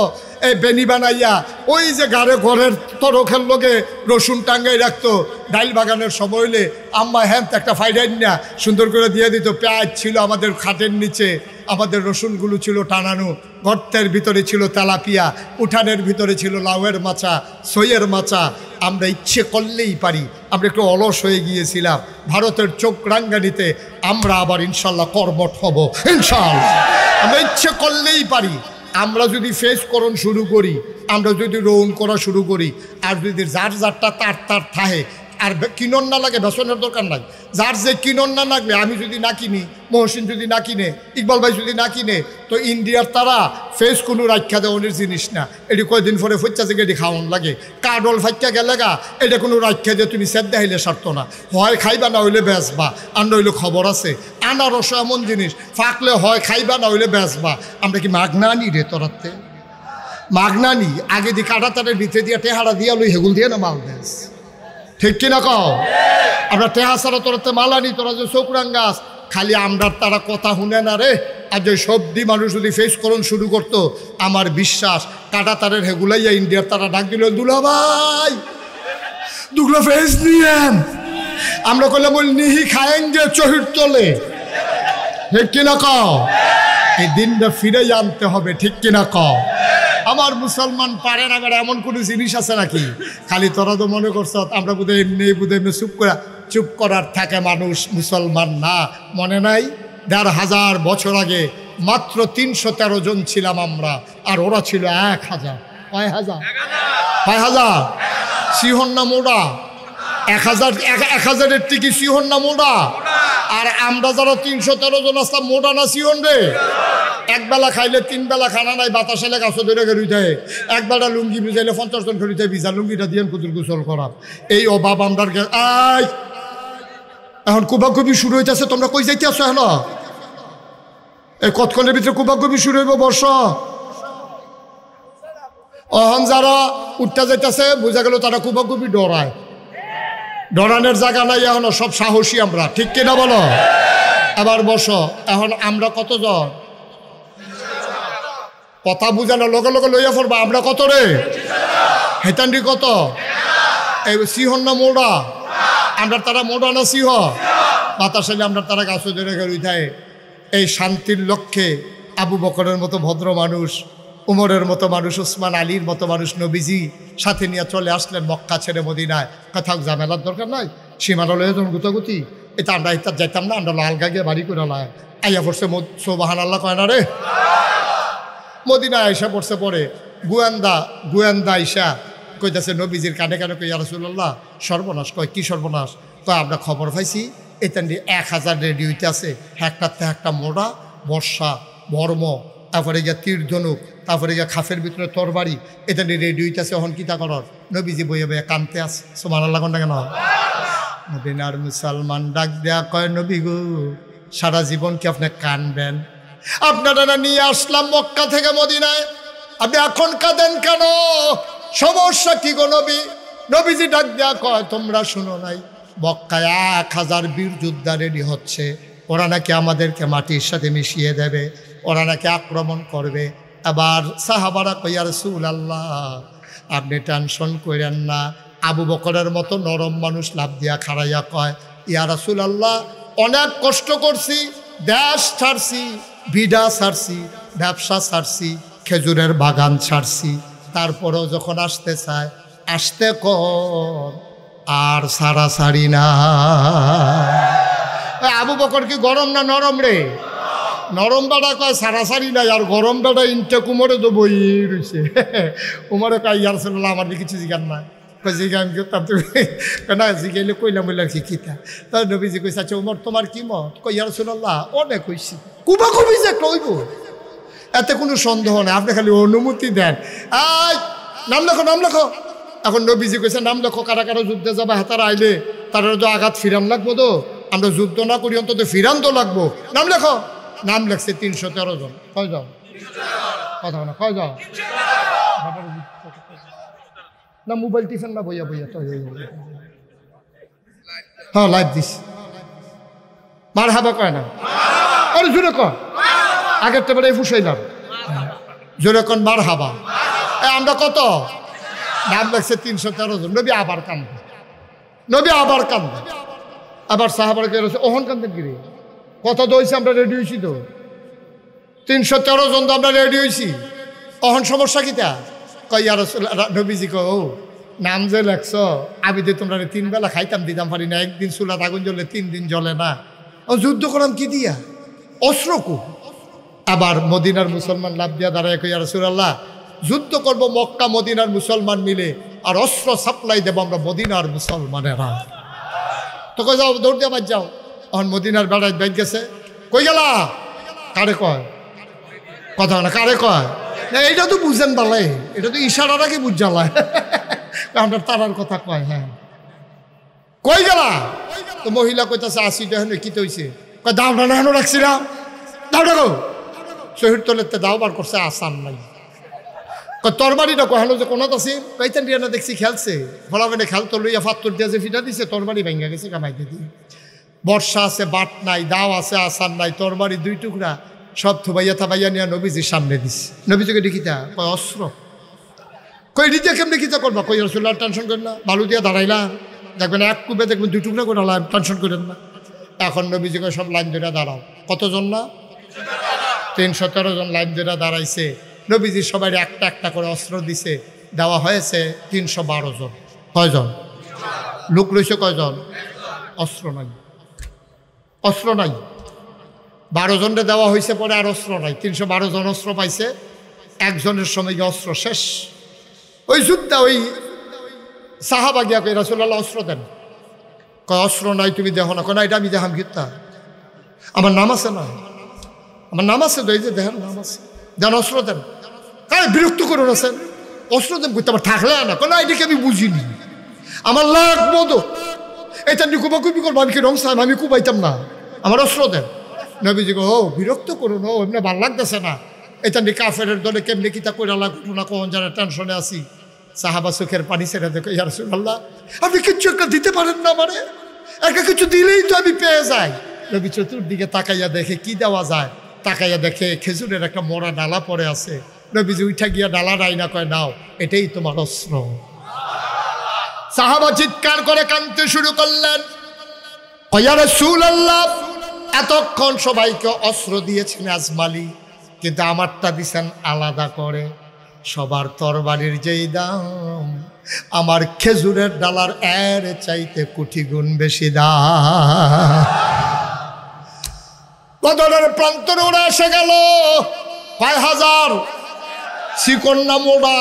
এই বেনি বানাইয়া ওই যে ঘরের তরখের লোকে রসুন টাঙ্গাই রাখতো। ডাইল বাগানের সময় হইলে আম্মা হ্যাঁ একটা ফাইডাইন না সুন্দর করে দিয়ে দিত। পেঁয়াজ ছিল আমাদের খাটের নিচে, আমাদের রসুনগুলো ছিল টানানো, গর্তের ভিতরে ছিল তেলাপিয়া, উঠানের ভিতরে ছিল লাউয়ের মাচা, সইয়ের মাচা। আমরা ইচ্ছে করলেই পারি। আমরা একটু অলস হয়ে গিয়েছিলাম, ভারতের চোখ রাঙ্গানিতে আমরা আবার ইনশাল্লাহ কর্মঠ হব, ইনশাল্লাহ। আমরা ইচ্ছে করলেই পারি। আমরা যদি ফেস করণ শুরু করি, আমরা যদি রৌন করা শুরু করি, আর যদি যার যারটা তার তার থাহে, আর কিনন না লাগে বেসনের দরকার নাই। যার যে কিনন না লাগবে, আমি যদি না কিনি, মহসিন যদি না কিনে, ইকবাল ভাই যদি না কিনে, তো ইন্ডিয়ার তারা ফেস কোনো রাখা দেওয়ানের জিনিস না। এটি কয়দিন পরে ফচ্চা থেকে এটি খাওয়ান লাগে। কাডল ফাইকা গেলে গা এটা কোনো রাখা দিয়ে তুমি সেদ্ধা হইলে সারতো না। হয় খাইবা না হইলে বেচবা, আর নইলে খবর আছে। আনারস এমন জিনিস ফাঁকলে হয় খাইবা না হইলে বেচবা। আমরা কি মাগনা নি রে তোরাতে? মাগনা নি? আগে দি কাটা তারের ভিতরে দিয়ে টেহারা দিয়া লই হেগুল দিয়ে না মাল বেচ, ঠিক কিনা কও? আমরা টেহা ছাড়া তোরাতে মালানি, তোরা যে চোখরাং গাছ খালি আমরা তারা কথা শুনে না রে। আর যে সবদি মানুষ যদি ফেস করণ শুরু করতো, আমার বিশ্বাস কাটা তারের হেগুলাইয়া ইন্ডিয়ার তারা ডাক দিল, দুলা ভাই দুগুলো ফেস নিয়েন। আমরা করলাম বল নিহি খায়েঙ্গে চহির তোলে, ঠিক কিনা কও? এই দিনটা ফিরে আনতে হবে, ঠিক কিনা কও? আমার মুসলমান পারে না বেড়া এমন কোনো জিনিস আছে নাকি? খালি তোরা তো মনে করছ আমরা বোধহয় এমনি বোধহয় এমনি চুপ করার থাকে মানুষ, মুসলমান না। মনে নাই ১,৫০০ বছর আগে মাত্র ৩১৩ জন ছিলাম আমরা, আর ওরা ছিল ১,০০০। কয় হাজার? ৬,০০০। সিহন না মোড়া? ১,০০০-১,০০০-এর টিকি সিহন না মোড়া? আর আমরা যারা ৩১৩ জন আসতাম মোটা না সিহন রে? একবেলা খাইলে 3 বেলা খানা নাই, বাতাসে গাছ ধরে গেড়িতে একবেলা লুঙ্গি ভিজাইলে 50 জন খেলিতে ভিজা লুঙ্গিটা দিয়ে কুতুর গোসল করা। এই অভাব আমরার আই এখন কুবাকুবি শুরু হইতেছে। তোমরা কই যাইতে আসো? হলো এই কতক্ষণের ভিতরে কুবাকুবি শুরু হইব। বর্ষ অহন যারা উঠতে যাইতেছে বোঝা গেল তারা কুবাকুবি ডরায়। ডরানোর জায়গা নাই এখনো, সব সাহসী আমরা, ঠিক কিনা বলো? আবার বসো। এখন আমরা কতজন? কথা বুঝানো লগে লগে লইয়া পড়বা। আমরা কত রে? হেতান্ডি কত এই সিহন না মোড়া আমরা তারা মোড়া না সিহ বাতাসে আমরা তারা গাছ ধরে উঠায় এই শান্তির লক্ষ্যে আবু বকরের মতো ভদ্র মানুষ, উমরের মতো মানুষ, উসমান আলীর মতো মানুষ নবীজি সাথে নিয়ে চলে আসলেন মক্কা ছেড়ে মদিনায়। কথা ঝামেলার দরকার নাই, সীমানালয়ে যখন গুতাগুতি এটা আমরা এটা যাইতাম না, আমরা লালগা গিয়ে বাড়ি করে লায় আইয়া পড়ছে সোবাহান আল্লাহ কয় না রে। মদিনায় আইসা পড়ছে পরে গুয়েন্দা আইসা কইতাছে নবীজির কানে কানে কই ইয়া রাসূলুল্লাহ সর্বনাশ। কয় কি সর্বনাশ? কয় আমরা খবর পাইছি এতান্ডি 1000 রেডি হইতে আছে, একটাতে একটা মোড়া বর্ষা বর্ম, তারপরে গিয়া তীর ধনুক, তারপরে গিয়া খাফের ভিতরে তরবারি, এতান্ডি রেডি হইতে আছে। অহন কিতা করর? নবীজি বইয়ে বইয়ে কানতে আছে। সুবহানাল্লাহ কোনটা কেন? মদিনার মুসলমান ডাক দেয়া কয় নবী গো সারা জীবন কি আপনি কানবেন? আপনারা না নিয়ে আসলাম মক্কা থেকে মদিনায়, আপনি এখন কাঁদেন কেন? সমস্যা কি গো নবী? নবীজি ডাক দেয়া কয় তোমরা শুনো নাই মক্কায় 1000 বীর যোদ্ধা রেডি হচ্ছে, ওরা নাকি আমাদেরকে মাটির সাথে মিশিয়ে দেবে, ওরা নাকি আক্রমণ করবে। আবার সাহাবারা কই ইয়া রাসূলুল্লাহ আপনি টেনশন করেন না। আবু বকরের মতো নরম মানুষ লাভ দিয়া খাড়াইয়া কয় ইয়া রাসূলুল্লাহ অনেক কষ্ট করছি, দেশ ছাড়ছি, বিডা ছাড়ছি, ব্যবসা ছাড়ছি, খেজুরের বাগান ছাড়ছি, তারপরেও যখন আসতে চায় আসতে কর আর সারা সারি না। আবু বকর কি গরম না নরম রে? নরম বেড়া কয় সারা সারি নাই, আর গরম বেড়া ইনটা কুমরে তো বই রয়েছে। উমরে কয় ইয়া রাসূলুল্লাহ আমার কিছু জিজ্ঞান না। জিজ্ঞা আমি করতাম তুমি না জিজ্ঞাইলে কইলাম বললাম কি কিতা। তাই নবীজি কইছে আচ্ছা উমর তোমার কি মত? কই ইয়া রাসূলুল্লাহ অনেক হইছি, কুবা কুবি যে কইব এতে কোনো সন্দেহ নেই, আপনি খালি অনুমতি দেন। আই নাম লেখো নাম লেখো। এখন নবীজি কইছে নাম লেখো, কারা কারা যুদ্ধে যাবে হাতারা আইলে তারা তো আঘাত ফিরান লাগবো, তো আমরা যুদ্ধ না করি অন্তত ফিরান তো লাগবো। নাম লেখো। নাম লেখছে 313 জন। কয় যাও কথা না কয় যাও না মোবাইল টিফেন না বইয়া বইয়া তো হ্যাঁ লাইভ দিস মার হাবা কয় না আরে জোরে কয় আগের তো বেড়ে ফুসাইলাম জোরে কন মার হাবা। আমরা কত নাম লাগছে 313 জন। নবী আবার কান্দে, নবী আবার কান্দে, আবার সাহাবার কে ওহন কান্দেন গিরে কথা তো হয়েছে আমরা রেডি হয়েছি তো 313 জন তো আমরা রেডি হয়েছি। অহন সমস্যা কিতা? কই ইয়া রাসূলুল্লাহ নবীজি কো নাম যে লেখছ আমি তো তোমরা 3 বেলা খাইতাম দিতাম পারি না, একদিন চুলাত আগুন জ্বলে 3 দিন জ্বলে না, যুদ্ধ করলাম কি দিয়া? অস্ত্র কো? আবার মদিনার মুসলমান লাভ দিয়া দাঁড়ায় কই ইয়া রাসূলুল্লাহ যুদ্ধ করবো মক্কা মদিনার মুসলমান মিলে, আর অস্ত্র সাপ্লাই দেবো আমরা মদিনার মুসলমানেরা। তো কই যাও দৌড় দিয়ে বাজ যাও। এখন মদিনার বেড়ায় বাইক গেছে। কই গেলা? কারে কয় কথা না কারে কয়? এইটা তো বুঝেন বালাই, এটা তো ইশারাটাকে বুঝালায় আমরা তারার কথা কয়। হ্যাঁ কই গেলা? তো মহিলা কইতাছে আসি দেখেন কি হয়েছে? কয় দাওটা না হেন রাখছিলাম, দাওটা গো শহীদ তলেতে দাও বার করছে, আসান নাই। তরবারিটা কহানো যে কোনাত আছে কইতেন রিয়ানা দেখছি খেলছে ফলাফেনে খেলতো লইয়া ফাত্তর দিয়া যে ফিটা দিছে তরবারি ভেঙে গেছে কামাইতে দিয়ে। বর্ষা আছে বাট নাই, দাও আছে আসান নাই, তরবারি 2 টুকরা সব থুবাইয়া থাবাইয়া নিয়ে নবীজির সামনে দিছে। নবীজিকে দেখিতা কয় অস্ত্র। কই দিতে কেমনি কিতা করবা? কই রাসূলুল্লাহ টেনশন করেন না, বালু দিয়া দাঁড়াইলা দেখবেন এক কুবে দেখবেন 2 টুকরা করে টেনশন করেন না। এখন নবীজিকে সব লাইন ধরে দাঁড়াও। কতজন না? 313 জন লাইন ধরে দাঁড়াইছে। নবীজি সবাই একটা একটা করে অস্ত্র দিছে, দেওয়া হয়েছে 312 জন। কয়জন লোক রয়েছে? কয়জন? অস্ত্র নাই, অস্ত্র নাই। 12 জনকে দেওয়া হয়েছে, পরে আর অস্ত্র নাই। 312 জন অস্ত্র পাইছে, একজনের সময় অস্ত্র শেষ। ওই যুদ্ধা ওই সাহাবা গিয়া কই রাসূলুল্লাহ অস্ত্র দেন। কয় অস্ত্র নাই তুমি দেখো না? কেন এটা আমি দেখাম গীতা, আমার নাম আছে না, আমার নাম আছে তো, এই যে দেখেন নাম আছে, দেন অস্ত্র দেন। কারণ বিরক্ত করুন আছেন অস্ত্র দেন করতে আমার থাকলে না কেন এটাকে আমি বুঝিনি, আমার লাগবো তো এটা নিয়ে কুবাকুবি করবো, আমি কি রং সাহেব আমি কুবাইতাম না, আমার অস্ত্র দেন। নবীজি ও বিরক্ত করুন, ও এমনি ভাল লাগতেছে না, এটা নিয়ে কাফের দলে কেমনি কিতা করে ঘটনা কখন যারা টেনশনে আছি। সাহাবা চোখের পানি ছেড়ে দেখো ইয়া রাসূলুল্লাহ আপনি কিচ্ছু একটা দিতে পারেন না, মানে একটা কিছু দিলেই তো আমি পেয়ে যাই। নবী চতুর্দিকে তাকাইয়া দেখে কি দেওয়া যায়, তাকাইয়া দেখে খেজুরের একটা মরা ডালা পড়ে আছে। নবীজি উঠা গিয়া ডালা রাইনা কয় নাও এটাই তোমার অস্ত্র। সাহাবা চিৎকার করে কাঁদতে শুরু করলেন, ইয়া রাসূলুল্লাহ, এতক্ষণ সবাইকে অস্ত্র দিয়েছেন আজমালি, কিন্তু আমারটা দিছেন আলাদা করে। সবার তরবারির যেই দাম, আমার খেজুরের ডালার এর চাইতে কোটি গুণ বেশি দাম। বদরের প্রান্তরে ওরা এসে গেল, কয় হাজার শিকন্যা মোড়া,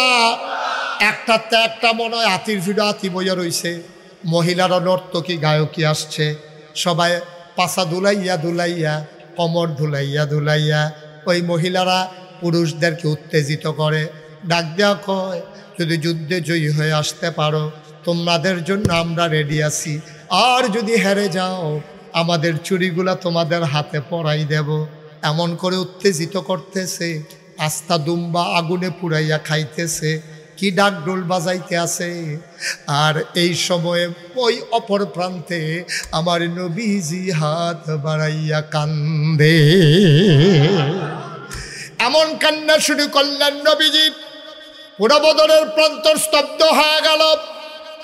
একটাতে একটা মনে হয় হাতির ভিড় হাতি বইয়া রইছে। মহিলারা নর্তকী গায়কী আসছে, সবাই পাছা ধুলাইয়া ধুলাইয়া, কমর ধুলাইয়া ধুলাইয়া ওই মহিলারা পুরুষদেরকে উত্তেজিত করে। ডাক দেওয়া কয়, যদি যুদ্ধে জয়ী হয়ে আসতে পারো তোমাদের জন্য আমরা রেডি আছি, আর যদি হেরে যাও আমাদের চুরিগুলা তোমাদের হাতে পরাই দেব। এমন করে উত্তেজিত করতেছে, আস্তা দুম্বা আগুনে পুড়াইয়া খাইতেছে, কি ডাক ডোল বাজাইতে আছে। আর এই সময়ে ওই অপর প্রান্তে আমার নবীজি হাত বাড়াইয়া কান্দে। এমন কান্না শুরু করলেন নবীজি, পুরো বদরের প্রান্তর স্তব্ধ হয়ে গেল।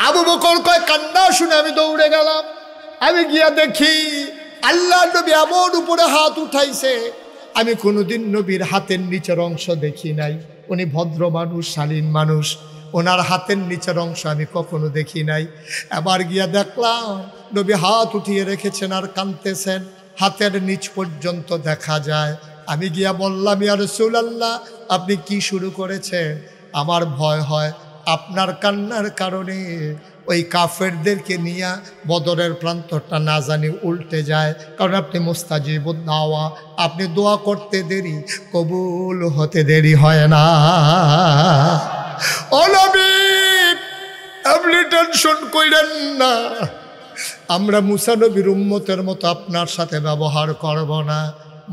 আবু বকর কয়, কান্না শুনে আমি দৌড়ে গেলাম। আমি গিয়া দেখি আল্লাহ নবী এমন উপরে হাত উঠাইছে, আমি কোনোদিন নবীর হাতের নিচের অংশ দেখি নাই। উনি ভদ্র মানুষ, শালীন মানুষ, ওনার হাতের নিচের অংশ আমি কখনো দেখি নাই। এবার গিয়া দেখলাম নবী হাত উঠিয়ে রেখেছেন আর কাঁদতেছেন, হাতের নিচ পর্যন্ত দেখা যায়। আমি গিয়া বললাম, ইয়া রাসূলুল্লাহ, আপনি কি শুরু করেছেন? আমার ভয় হয় আপনার কান্নার কারণে ওই কাফেরদেরকে নিয়ে বদরের প্রান্তরটা না জানি উল্টে যায়, কারণ আপনি মুস্তাজিবুদ দাওয়া, আপনি দোয়া করতে দেরি কবুল হতে দেরি হয় না। ও নবী, আপনি টেনশন কইরেন না, আমরা মুসা নবীর উম্মতের মতো আপনার সাথে ব্যবহার করব না।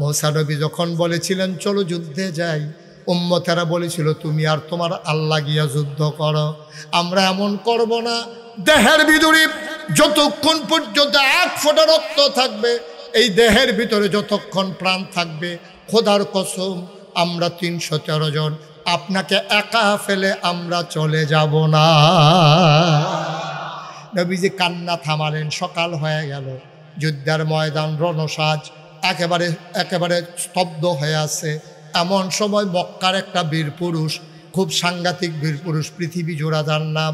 মুসা নবী যখন বলেছিলেন চলো যুদ্ধে যাই, উম্মতেরা বলেছিল তুমি আর তোমার আল্লাহ গিয়া যুদ্ধ করো। আমরা এমন করব না, দেহের ভিতরে যতক্ষণ পর্যন্ত এক ফোঁটা রক্ত থাকবে, এই দেহের ভিতরে যতক্ষণ প্রাণ থাকবে, খোদার কসম আমরা 313 জন আপনাকে একা ফেলে আমরা চলে যাব না। নবীজি কান্না থামালেন। সকাল হয়ে গেল, যুদ্ধের ময়দান রণসাজ একেবারে স্তব্ধ হয়ে আছে। এমন সময় মক্কার একটা বীর পুরুষ, খুব সাংঘাতিক বীর পুরুষ, পৃথিবী জোড়া যার নাম,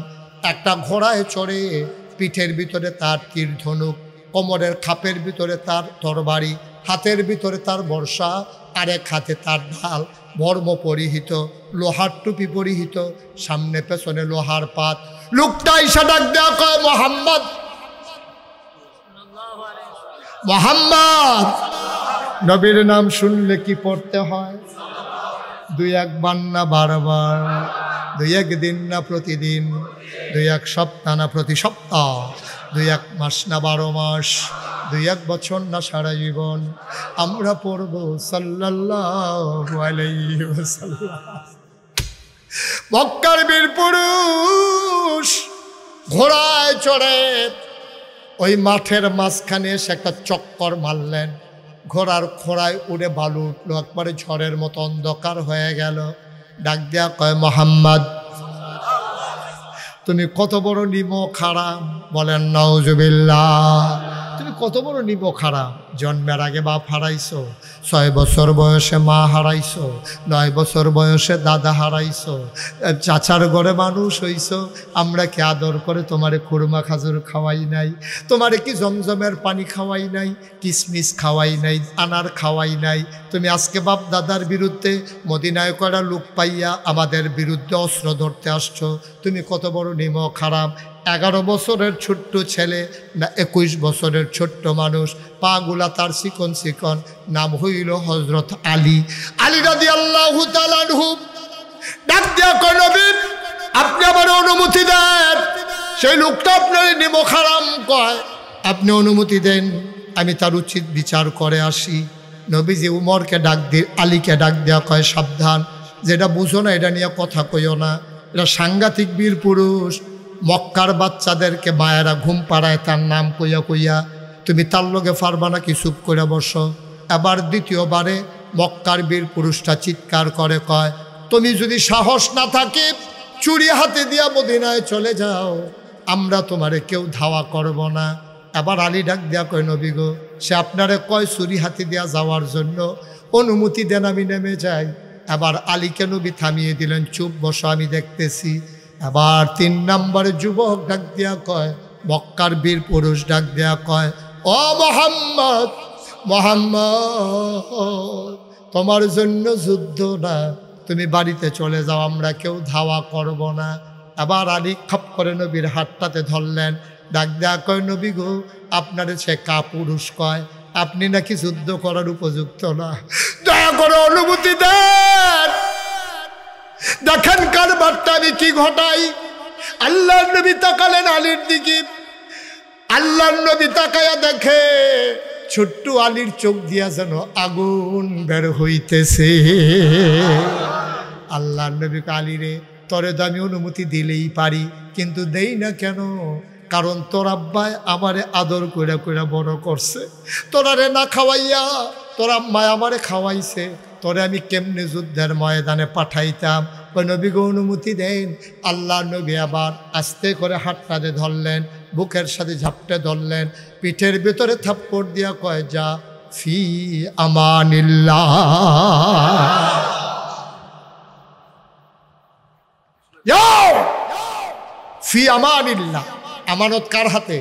একটা ঘোড়ায় চড়ে, পিঠের ভিতরে তার তীর ধনুক, কোমরের খাপের ভিতরে তার তরবারি, হাতের ভিতরে তার বর্ষা, আরেক হাতে তার ঢাল, বর্ম পরিহিত, লোহার টুপি পরিহিত, সামনে পেছনে লোহার পাত। লোকটা ইসা ডাক দেওয়া কয়, মোহাম্মদ, মোহাম্মদ। নবীর নাম শুনলে কি পড়তে হয়? 2-1 বার না বারবার, 2-1 দিন না প্রতিদিন, 2-1 সপ্তাহ না প্রতি সপ্তাহ, 2-1 মাস না 12 মাস, 2-1 বছর না সারা জীবন আমরা পড়ব সাল্লাল্লাহু আলাইহি ওয়াসাল্লাম। মক্কার বীর পুরুষ ঘোড়ায় চড়ে ওই মাঠের মাঝখানে এসে একটা চক্কর মারলেন। ঘোড়ার খোড়ায় উড়ে বালু উঠলো, একবারে ঝড়ের মতো অন্ধকার হয়ে গেল। ডাক দেয়া কয়, মোহাম্মদ, তুমি কত বড় নিমক হারাম। বলেন নাউজুবিল্লাহ। তুমি কত বড় নিমক হারাম। জন্মের আগে বাপ হারাইছো, 6 বছর বয়সে মা হারাইছো, 9 বছর বয়সে দাদা হারাইছো, চাচার ঘরে মানুষ হইছো। আমরা কি আদর করে তোমারে খুরমা খাজুর খাওয়াই নাই? তোমারে কি জমজমের পানি খাওয়াই নাই? কিসমিস খাওয়াই নাই? আনার খাওয়াই নাই? তুমি আজকে বাপ দাদার বিরুদ্ধে মদিনায় করা লোক পাইয়া আমাদের বিরুদ্ধে অস্ত্র ধরতে আসছো। তুমি কত বড় নিমক হারাম। 11 বছরের ছোট্ট ছেলে না 21 বছরের ছোট্ট মানুষ, পাগুলা তার চিকন চিকন, নাম হইল হযরত আলী। আলী রাদিয়াল্লাহু তাআলা আনহু ডাক দিয়া কয়, নবী আপনি আমার অনুমতি দেন। সেই লোকটা আপনার নিমক হারাম কয়, আপনি অনুমতি দেন, আমি তার উচিত বিচার করে আসি। নবীজি উমরকে ডাক দিয়ে আলীকে ডাক দেওয়া কয়, সাবধান, যেটা বুঝো না এটা নিয়ে কথা কইও না। এটা সাংঘাতিক বীর পুরুষ, মক্কার বাচ্চাদেরকে মায়েরা ঘুম পাড়ায় তার নাম কইয়া কইয়া, তুমি তার লগে পারবা না কি? চুপ করে বসো। এবার দ্বিতীয়বারে মক্কার বীর পুরুষটা চিৎকার করে কয়, তুমি যদি সাহস না থাকে চুরি হাতে দিয়া মদিনায় চলে যাও, আমরা তোমারে কেউ ধাওয়া করব না। এবার আলী ডাক দেয়া কয় নবী গো, সে আপনারে কয় ছুরি হাতি দেয়া যাওয়ার জন্য, অনুমতি দেন আমি নেমে যাই। এবার আলীকে নবী থামিয়ে দিলেন, চুপ বসো আমি দেখতেছি। এবার 3 নম্বরে যুবক ডাক দেয়া কয়, মক্কার বীর পুরুষ ডাক দেয়া কয়, ও মোহাম্মদ, মোহাম্মদ তোমার জন্য যুদ্ধ না, তুমি বাড়িতে চলে যাও, আমরা কেউ ধাওয়া করব না। আবার আলী খপ করে নবীর হাতটাতে ধরলেন, ডাক দেয়া কয় নবী গো, আপনারে সে কাপুরুষ কয়, আপনি নাকি যুদ্ধ করার উপযুক্ত না, দয়া করে অনুমতি দেন। দেখেন কারবারটা আমি কি ঘটাই। আল্লাহর নবী তাকালেন আলীর দিকে, আল্লাহর নবী তাকায়া দেখে ছোট্ট আলীর চোখ দিয়া যেন আগুন বের হইতেছে। আল্লাহর নবী আলী রে, তোরে তো আমি অনুমতি দিলেই পারি, কিন্তু দেই না কেন? কারণ তোর আব্বাই আমারে আদর কইরা কইরা বড় করছে, তোরারে না খাওয়াইয়া তোর আম্মায় আমারে খাওয়াইছে, তোরে আমি কেমনে যুদ্ধের ময়দানে পাঠাইতাম? ওই নবীকে অনুমতি দেন। আল্লাহ নবী আবার আস্তে করে হাতটাতে ধরলেন, বুকের সাথে ঝাপটে ধরলেন, পিঠের ভেতরে থাপ্পড় দিয়া কয়, যা ফি আমানিল্লাহ, যাও ফি আমানিল্লাহ। আমানত কার হাতে?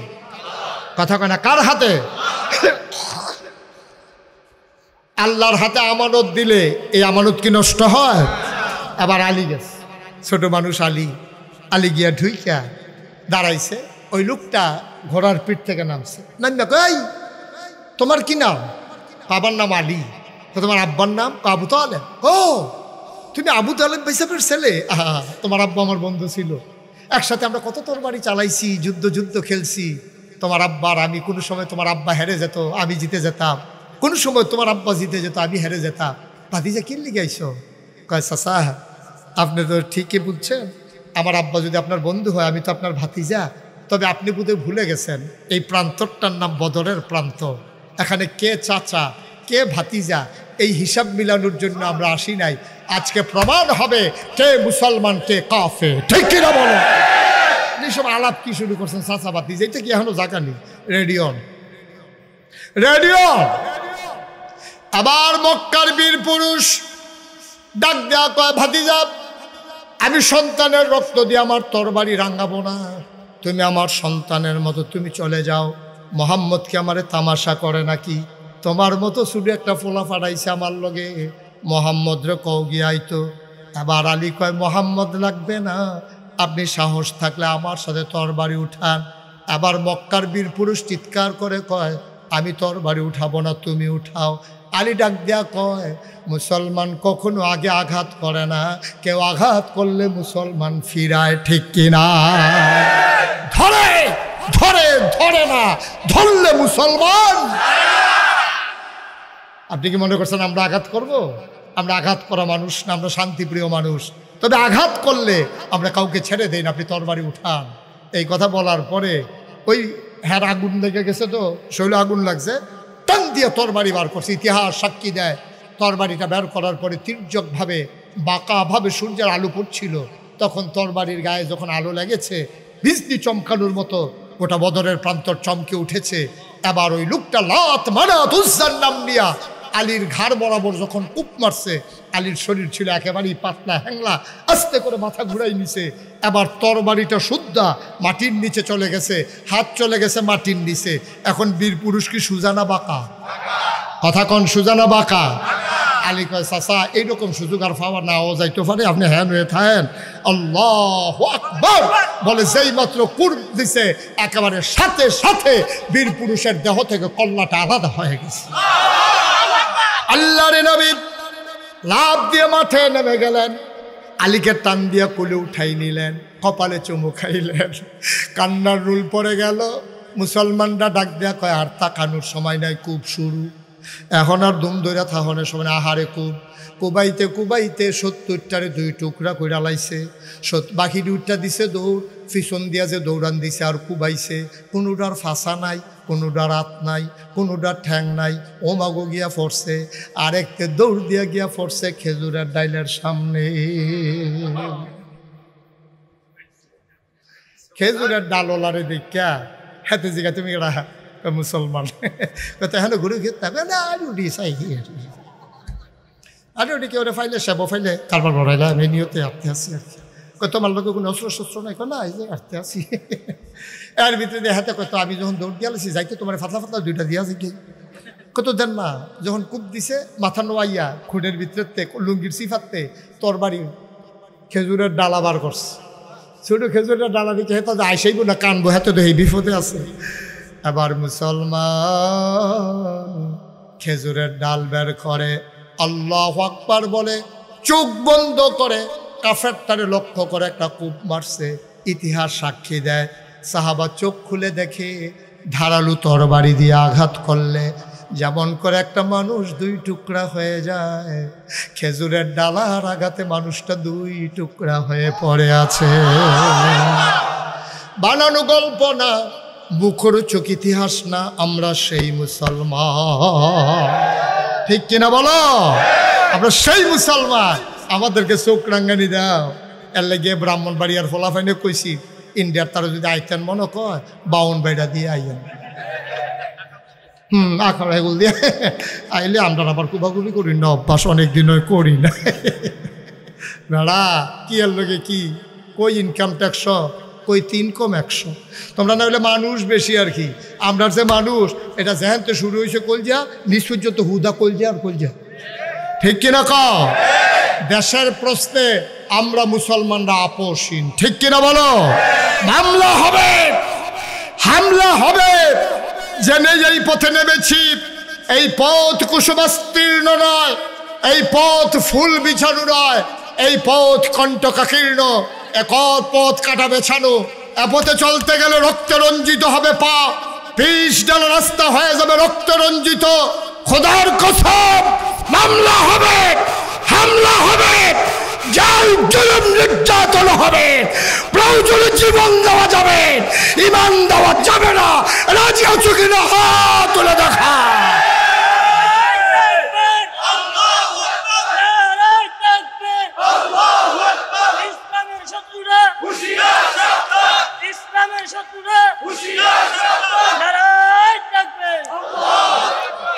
কথা কয় না, কার হাতে? আল্লাহর হাতে আমানত দিলে এই আমানত কি নষ্ট হয়? আবার আলী গেছে, ছোট মানুষ আলী, আলী গিয়া ঢুইকা দাঁড়াইছে। ওই লোকটা ঘোড়ার পিঠ থেকে নামছে, নামবে কই তোমার কি নাম? বাবার নাম আলী। তো তোমার আব্বার নাম? আবু তালেব। ও তুমি আবু তালেব হিসাবের ছেলে? তোমার আব্বা আমার বন্ধু ছিল, একসাথে আমরা কত তরবারি চালাইছি, যুদ্ধ খেলছি। তোমার আব্বার আমি কোনো সময়, তোমার আব্বা হেরে যেত আমি জিতে যেতাম, কোনো সময় তোমার আব্বা জিতে যেত আমি হেরে যেতাম। ভাতিজা কি লিগে আইছো? কয় চাচা আপনি তো ঠিকই বুঝছেন, আমার আব্বা যদি আপনার বন্ধু হয় আমি তো আপনার ভাতিজা, তবে আপনি বোধহয় ভুলে গেছেন এই প্রান্তরটার নাম বদরের প্রান্ত, এখানে কে চাচা কে ভাতিজা এই হিসাব মিলানোর জন্য আমরা আসি নাই। আজকে প্রমাণ হবে কে মুসলমান কে কাফের, ঠিক কিনা বলো? এইসব আলাপ কি শুরু করছেন চাচা ভাতিজা? এটা কি এখনো জাগানি? Radio radio. আবার মক্কার বীর পুরুষ ডাক দেয়া কয়, ভাতিজা আমি সন্তানের রক্ত দিয়ে আমার তরবারি রাঙ্গাবো না, তুমি আমার সন্তানের মতো তুমি চলে যাও। মোহাম্মদ কি আমারে তামাশা করে নাকি? তোমার মতো শুধু একটা ফোলা ফাটাইছে আমার লগে, মোহাম্মদ রে কও গিয়াইতো। আবার আলী কয়, মোহাম্মদ লাগবে না, আপনি সাহস থাকলে আমার সাথে তরবারি উঠান। আবার মক্কার বীর পুরুষ চিৎকার করে কয়, আমি তরবারি উঠাবো না, তুমি উঠাও। আলী ডাক দেয়া কয়, মুসলমান কখনো আগে আঘাত করে না, কেউ আঘাত করলে মুসলমান ফিরায়, ঠিক কিনা? ধরে ধরে ধরে না, ধরলে মুসলমান। আপনি কি মনে করছেন আমরা আঘাত করব? আমরা আঘাত করা মানুষ না, আমরা শান্তিপ্রিয় মানুষ। তবে আঘাত করলে আমরা কাউকে ছেড়ে দেই না, আপনি তরবারি উঠান। এই কথা বলার পরে ওই হ্যাঁ আগুন লেগে গেছে, তো শৈল আগুন লাগছে, টান দিয়ে তরবারি বার করছে। ইতিহাস সাক্ষী দেয় তরবারিটা বের করার পরে তির্যকভাবে বাঁকাভাবে সূর্যের আলো পড়ছিল, তখন তরবারির গায়ে যখন আলো লেগেছে বিজলি চমকানোর মতো গোটা বদরের প্রান্তর চমকে উঠেছে। এবার ওই লোকটা লাত মানাত উজ্জার নাম নিয়া আলীর ঘাড় বরাবর যখন কূপ মারছে, আলীর শরীর ছিল একেবারেই পাতলা হ্যাংলা, আস্তে করে মাথা ঘুরাই নিছে। এবার তরবারিটা শুদ্ধা মাটির নিচে চলে গেছে, হাত চলে গেছে মাটির নিচে। এখন বীর পুরুষ কি সুজানা বাঁকা? কথা কন, সুজানা বাঁকা? আলী কয়, চাচা এইরকম সুযোগ আর পাওয়া নাও যাইতে পারে, আপনি হ্যান হয়ে থাকেন। আল্লাহু আকবার বলে যেই মাত্র কুর দিছে, একেবারে সাথে সাথে বীর পুরুষের দেহ থেকে কল্লাটা আলাদা হয়ে গেছে। আল্লাহর নবী লাফ দিয়ে মাঠে নেমে গেলেন, আলীকে টান দিয়ে কোলে উঠাই নিলেন, কপালে চুমু খাইলেন, কান্নার রুল পড়ে গেল। মুসলমানরা ডাক দেয়া কয়, আর তাকানোর সময় নাই, খুব শুরু, এখন আর দুম ধরে থাহনের সময়। আহারে খুব কুবাইতে কুবাইতে 70টারে 2 টুকরা কইরা লাইছে, বাকি 2টা দিছে দৌড়, পিছন দিয়া যে দৌড়ান দিছে আর কুবাইছে। কোনোটার ফাঁসা নাই, কোনোটার হাত নাই, কোনোটার ঠ্যাং নাই, ও মাগো গিয়া পড়ছে। আরেকতে দৌড় দিয়া গিয়া পড়ছে খেজুরের ডাইলের সামনে। খেজুরের ডালওয়ালারে দেখা হাতে জিগা তুমি এরা মুসলমান কত হ্যাঁ ঘুরে খেতে হবে না আরুডি চাই আরুডি কেউ ফাইলে সেবো ফাইলে কারবার বড়াইলে আমি নিয়তে আটতে আসি আর কি কত তোমার লোক কোনো অস্ত্র শস্ত্র নাই না এই যে আটতে আসি এর ভিতরে দিয়ে হাতে কত আমি যখন দৌড় দিয়ালেছি যাইতে তোমার ফাতলা ফাতলা দুইটা দিয়া যাই কত দেন না যখন কূপ দিছে মাথা নোয়াইয়া খুঁড়ের ভিতরে লুঙ্গির সিফাতে তোর বাড়ি খেজুরের ডালা বার করছে ছোটো খেজুরের ডালা দিকে হেতা আইসাইব না কানবো হাতে তো এই বিপদে আছে এবার মুসলমান খেজুরের ডাল বের করে আল্লাহু আকবার বলে চোখ বন্ধ করে কাফেরটারে লক্ষ্য করে একটা কূপ মারছে ইতিহাস সাক্ষী দেয় সাহাবা চোখ খুলে দেখে ধারালু তরবারি দিয়ে আঘাত করলে যেমন করে একটা মানুষ দুই টুকরা হয়ে যায় খেজুরের ডালার আঘাতে মানুষটা দুই টুকরা হয়ে পড়ে আছে বানানো গল্প না মুখরোচক ইতিহাস না আমরা সেই মুসলমান ঠিক কিনা বলো আমরা সেই মুসলমান আমাদেরকে চোখ রাঙ্গানি দাও এর লেগে ব্রাহ্মণবাড়িয়ার ফলাফাইনে কইছি ইন্ডিয়ার তারা যদি আইতেন মনে কয় 52 বাইটা দিয়ে আইয়েন আখড়া এগুলো দিয়ে আইলে আমরা আবার কুবাকুবি করি না অভ্যাস অনেকদিন করি না বেড়া কি এর লগে কি কই ইনকাম ট্যাক্স কই 3 কম 100 তোমরা না হলে মানুষ বেশি আর কি আমরা যে মানুষ এটা যেহেন তো শুরু হয়েছে কলজা নিজ পর্যন্ত হুদা কলজা আর কলজা ঠিক কিনা কও দেশের প্রশ্নে আমরা মুসলমানরা আপোষহীন ঠিক কিনা বলো মামলা হবে হামলা হবে জেনে এই পথে নেমেছি এই পথ কুসুমাস্তীর্ণ নয় এই পথ ফুল বিছানো নয় এই পথ কণ্টকাকীর্ণ একর পথ কাটা বেছানো এ পথে চলতে গেলে রক্ত রঞ্জিত হবে পা পিচ ডালা রাস্তা হয়ে যাবে রক্ত রঞ্জিত খোদার কসম মামলা হবে হামলা হবে জাল জুলুম নির্যাতন হবে প্রয়োজনে জীবন দেওয়া যাবে ঈমান দেওয়া যাবে না রাজি আছো কিনা হাত তুলে দেখা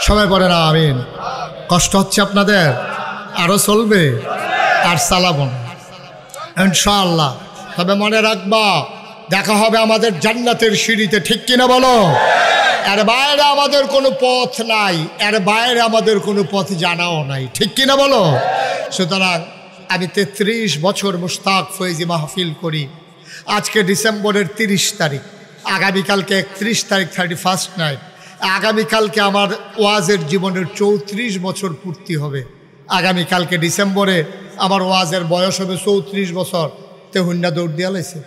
সবাই পড়ে না আমিন কষ্ট হচ্ছে আপনাদের আরো চলবে আর চালাবো না ইনশাআল্লাহ তবে মনে রাখবা দেখা হবে আমাদের জান্নাতের সিঁড়িতে ঠিক কিনা বলো এর বাইরে আমাদের কোনো পথ নাই এর বাইরে আমাদের কোনো পথ জানাও নাই ঠিক কিনা বলো সুতরাং আমি 33 বছর মুশতাক ফয়েজি মাহফিল করি আজকে ডিসেম্বরের 30 তারিখ আগামীকালকে 31 তারিখ 31st নাইট আগামীকালকে আমার ওয়াজের জীবনের 34 বছর পূর্তি হবে আগামীকালকে ডিসেম্বরে আমার ওয়াজের বয়স হবে 34 বছর তে হুন্ডা দৌড় দিয়া লাইছে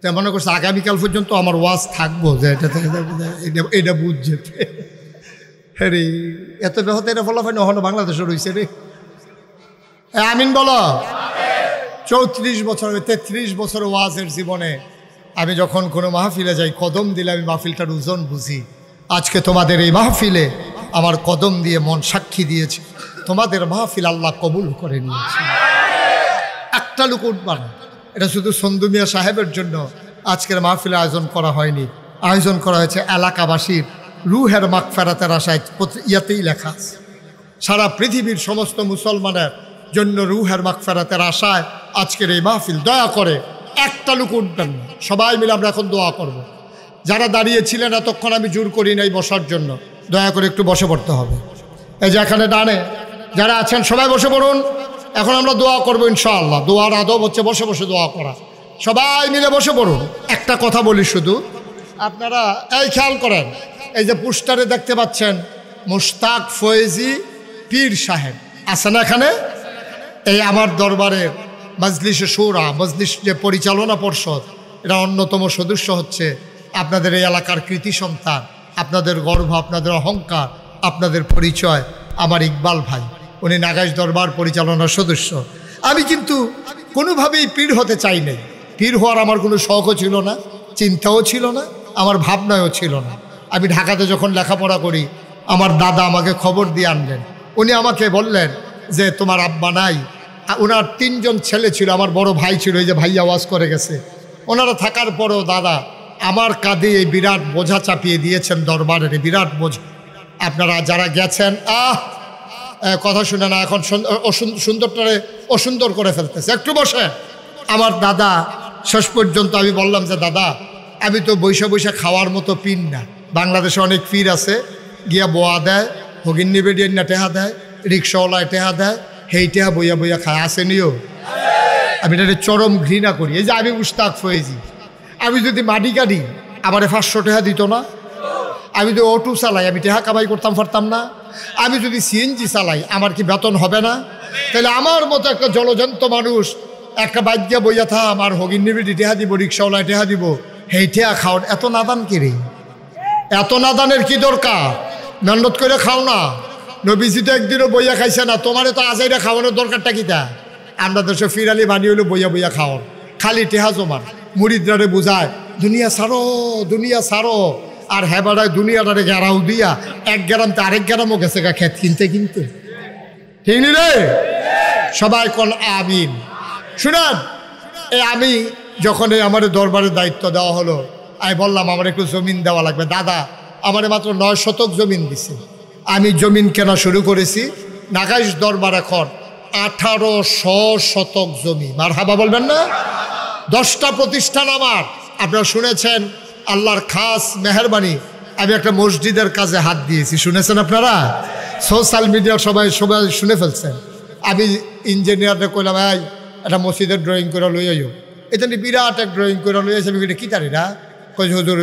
তে মনে করছে আগামীকাল পর্যন্ত আমার ওয়াজ থাকবো যে এটা বুঝছে হ্যাঁ রে এত ব্যাহত এটা ফলাফল হলো বাংলাদেশে রয়েছে রে আমিন বলো 34 বছর 33 বছর ওয়াজের জীবনে আমি যখন কোনো মাহফিলে যাই কদম দিলে আমি মাহফিলটার ওজন বুঝি আজকে তোমাদের এই মাহফিলে আমার কদম দিয়ে মন সাক্ষী দিয়েছে তোমাদের মাহফিল আল্লাহ কবুল করে নিয়েছে একটা লোক উঠবা না এটা শুধু সন্দু মিয়া সাহেবের জন্য আজকের মাহফিলে আয়োজন করা হয়নি আয়োজন করা হয়েছে এলাকাবাসীর রুহের মাগফিরাতের আশায় ইয়াতেই লেখা আছে সারা পৃথিবীর সমস্ত মুসলমানের জন্য রুহের মাগফিরাতের আশায় আজকের এই মাহফিল দয়া করে একটা লোক উঠবেন না সবাই মিলে আমরা এখন দোয়া করব। যারা দাঁড়িয়েছিলেন এতক্ষণ আমি জোর করি নাই বসার জন্য দয়া করে একটু বসে পড়তে হবে এই যে এখানে ডানে যারা আছেন সবাই বসে পড়ুন এখন আমরা দোয়া করবো ইনশাআল্লাহ দোয়ার আদব হচ্ছে বসে বসে দোয়া করা সবাই মিলে বসে পড়ুন একটা কথা বলি শুধু আপনারা এই খেয়াল করেন এই যে পোস্টারে দেখতে পাচ্ছেন মুশতাক ফয়েজি পীর সাহেব আছে না এখানে এই আমার দরবারের মজলিসে শুরা মজলিস যে পরিচালনা পর্ষদ এটা অন্যতম সদস্য হচ্ছে আপনাদের এই এলাকার কৃতি সন্তান আপনাদের গর্ব আপনাদের অহংকার আপনাদের পরিচয় আমার ইকবাল ভাই উনি নাগাইশ দরবার পরিচালনার সদস্য আমি কিন্তু কোনোভাবেই পীর হতে চাই নাই পীর হওয়ার আমার কোনো শখও ছিল না চিন্তাও ছিল না আমার ভাবনাও ছিল না আমি ঢাকাতে যখন লেখাপড়া করি আমার দাদা আমাকে খবর দিয়ে আনলেন উনি আমাকে বললেন যে তোমার আব্বা নাই ওনার 3 জন ছেলে ছিল আমার বড় ভাই ছিল এই যে ভাই আওয়াজ করে গেছে ওনারা থাকার পরেও দাদা আমার কাঁধে এই বিরাট বোঝা চাপিয়ে দিয়েছেন, দরবারের এই বিরাট বোঝা। আপনারা যারা গেছেন কথা শুনে না, এখন সুন্দরটারে অসুন্দর করে ফেলতেছে। একটু বসে। আমার দাদা শেষ পর্যন্ত আমি বললাম যে দাদা আমি তো বৈশা বৈশা খাওয়ার মতো পিন না, বাংলাদেশে অনেক পীর আছে, গিয়া বোয়া দেয়, হগিন্নি বেডিয়ান না টেহা দেয়, রিক্সাওয়ালায় টেহা দেয়, হেই টেহা বইয়া বইয়া খায়, আসেনিও। আমি এটা চরম ঘৃণা করি। এই যে আমি মুশতাক ফয়েজি, আমি যদি মাটি কাটি আমারে 500 টাকা দিত না? আমি যদি অটো চালাই আমি টেহা কামাই করতাম পারতাম না? আমি যদি সিএনজি চালাই আমার কি বেতন হবে না? তাহলে আমার মতো একটা জলজন্ত মানুষ একটা বাজ্যা বইয়া থা, আমার হগিন নিবিটি টেহা দিব, রিক্সাওয়ালায় টেহা দিব, হেই টেহা খাওয়ান, এত নাদান কি রে? এত নাদানের কি দরকার? মেহনত করে খাও না। নবীজি তো একদিনও বইয়া খাইছে না, তোমারে তো আজাইরা খাওয়ানোর দরকারটা কি? তা আমরা দেশে ফিরালি বানি হইলো বইয়া বইয়া খাওয়ান, খালি টেহা জমার। মুরিদরারে বুঝায় দুনিয়া সারো, দুনিয়া সারো, আর হেবাড়ায় দুনিয়াটারে গেরাও দিয়া 1 গ্রাম তো 1.5 গ্রামও গেছে গা খেত কিনতে কিনতে। ঠিক নি রে? সবাই কোন আমিন। শুনেন, আমি যখন আমার দরবারের দায়িত্ব দেওয়া হলো, আমি বললাম আমার একটু জমিন দেওয়া লাগবে। দাদা আমার মাত্র 9 শতক জমিন দিছে। আমি জমিন কেনা শুরু করেছি। নাগাইশ দরবার এখন 1800 শতক জমি। মারহাবা বলবেন না? 10টা প্রতিষ্ঠান আমার। আপনারা শুনেছেন আল্লাহর খাস মেহেরবানি, আমি একটা মসজিদের কাজে হাত দিয়েছি, শুনেছেন আপনারা? সোশ্যাল মিডিয়ার সবাই শুনে ফেলছেন। আমি ইঞ্জিনিয়াররা কইলাম ভাই একটা মসজিদের ড্রয়িং করে লই আইও। এটা বিরাট এক ড্রয়িং করে লই আসে। আমি এটা কি জানি না, কই হুজুর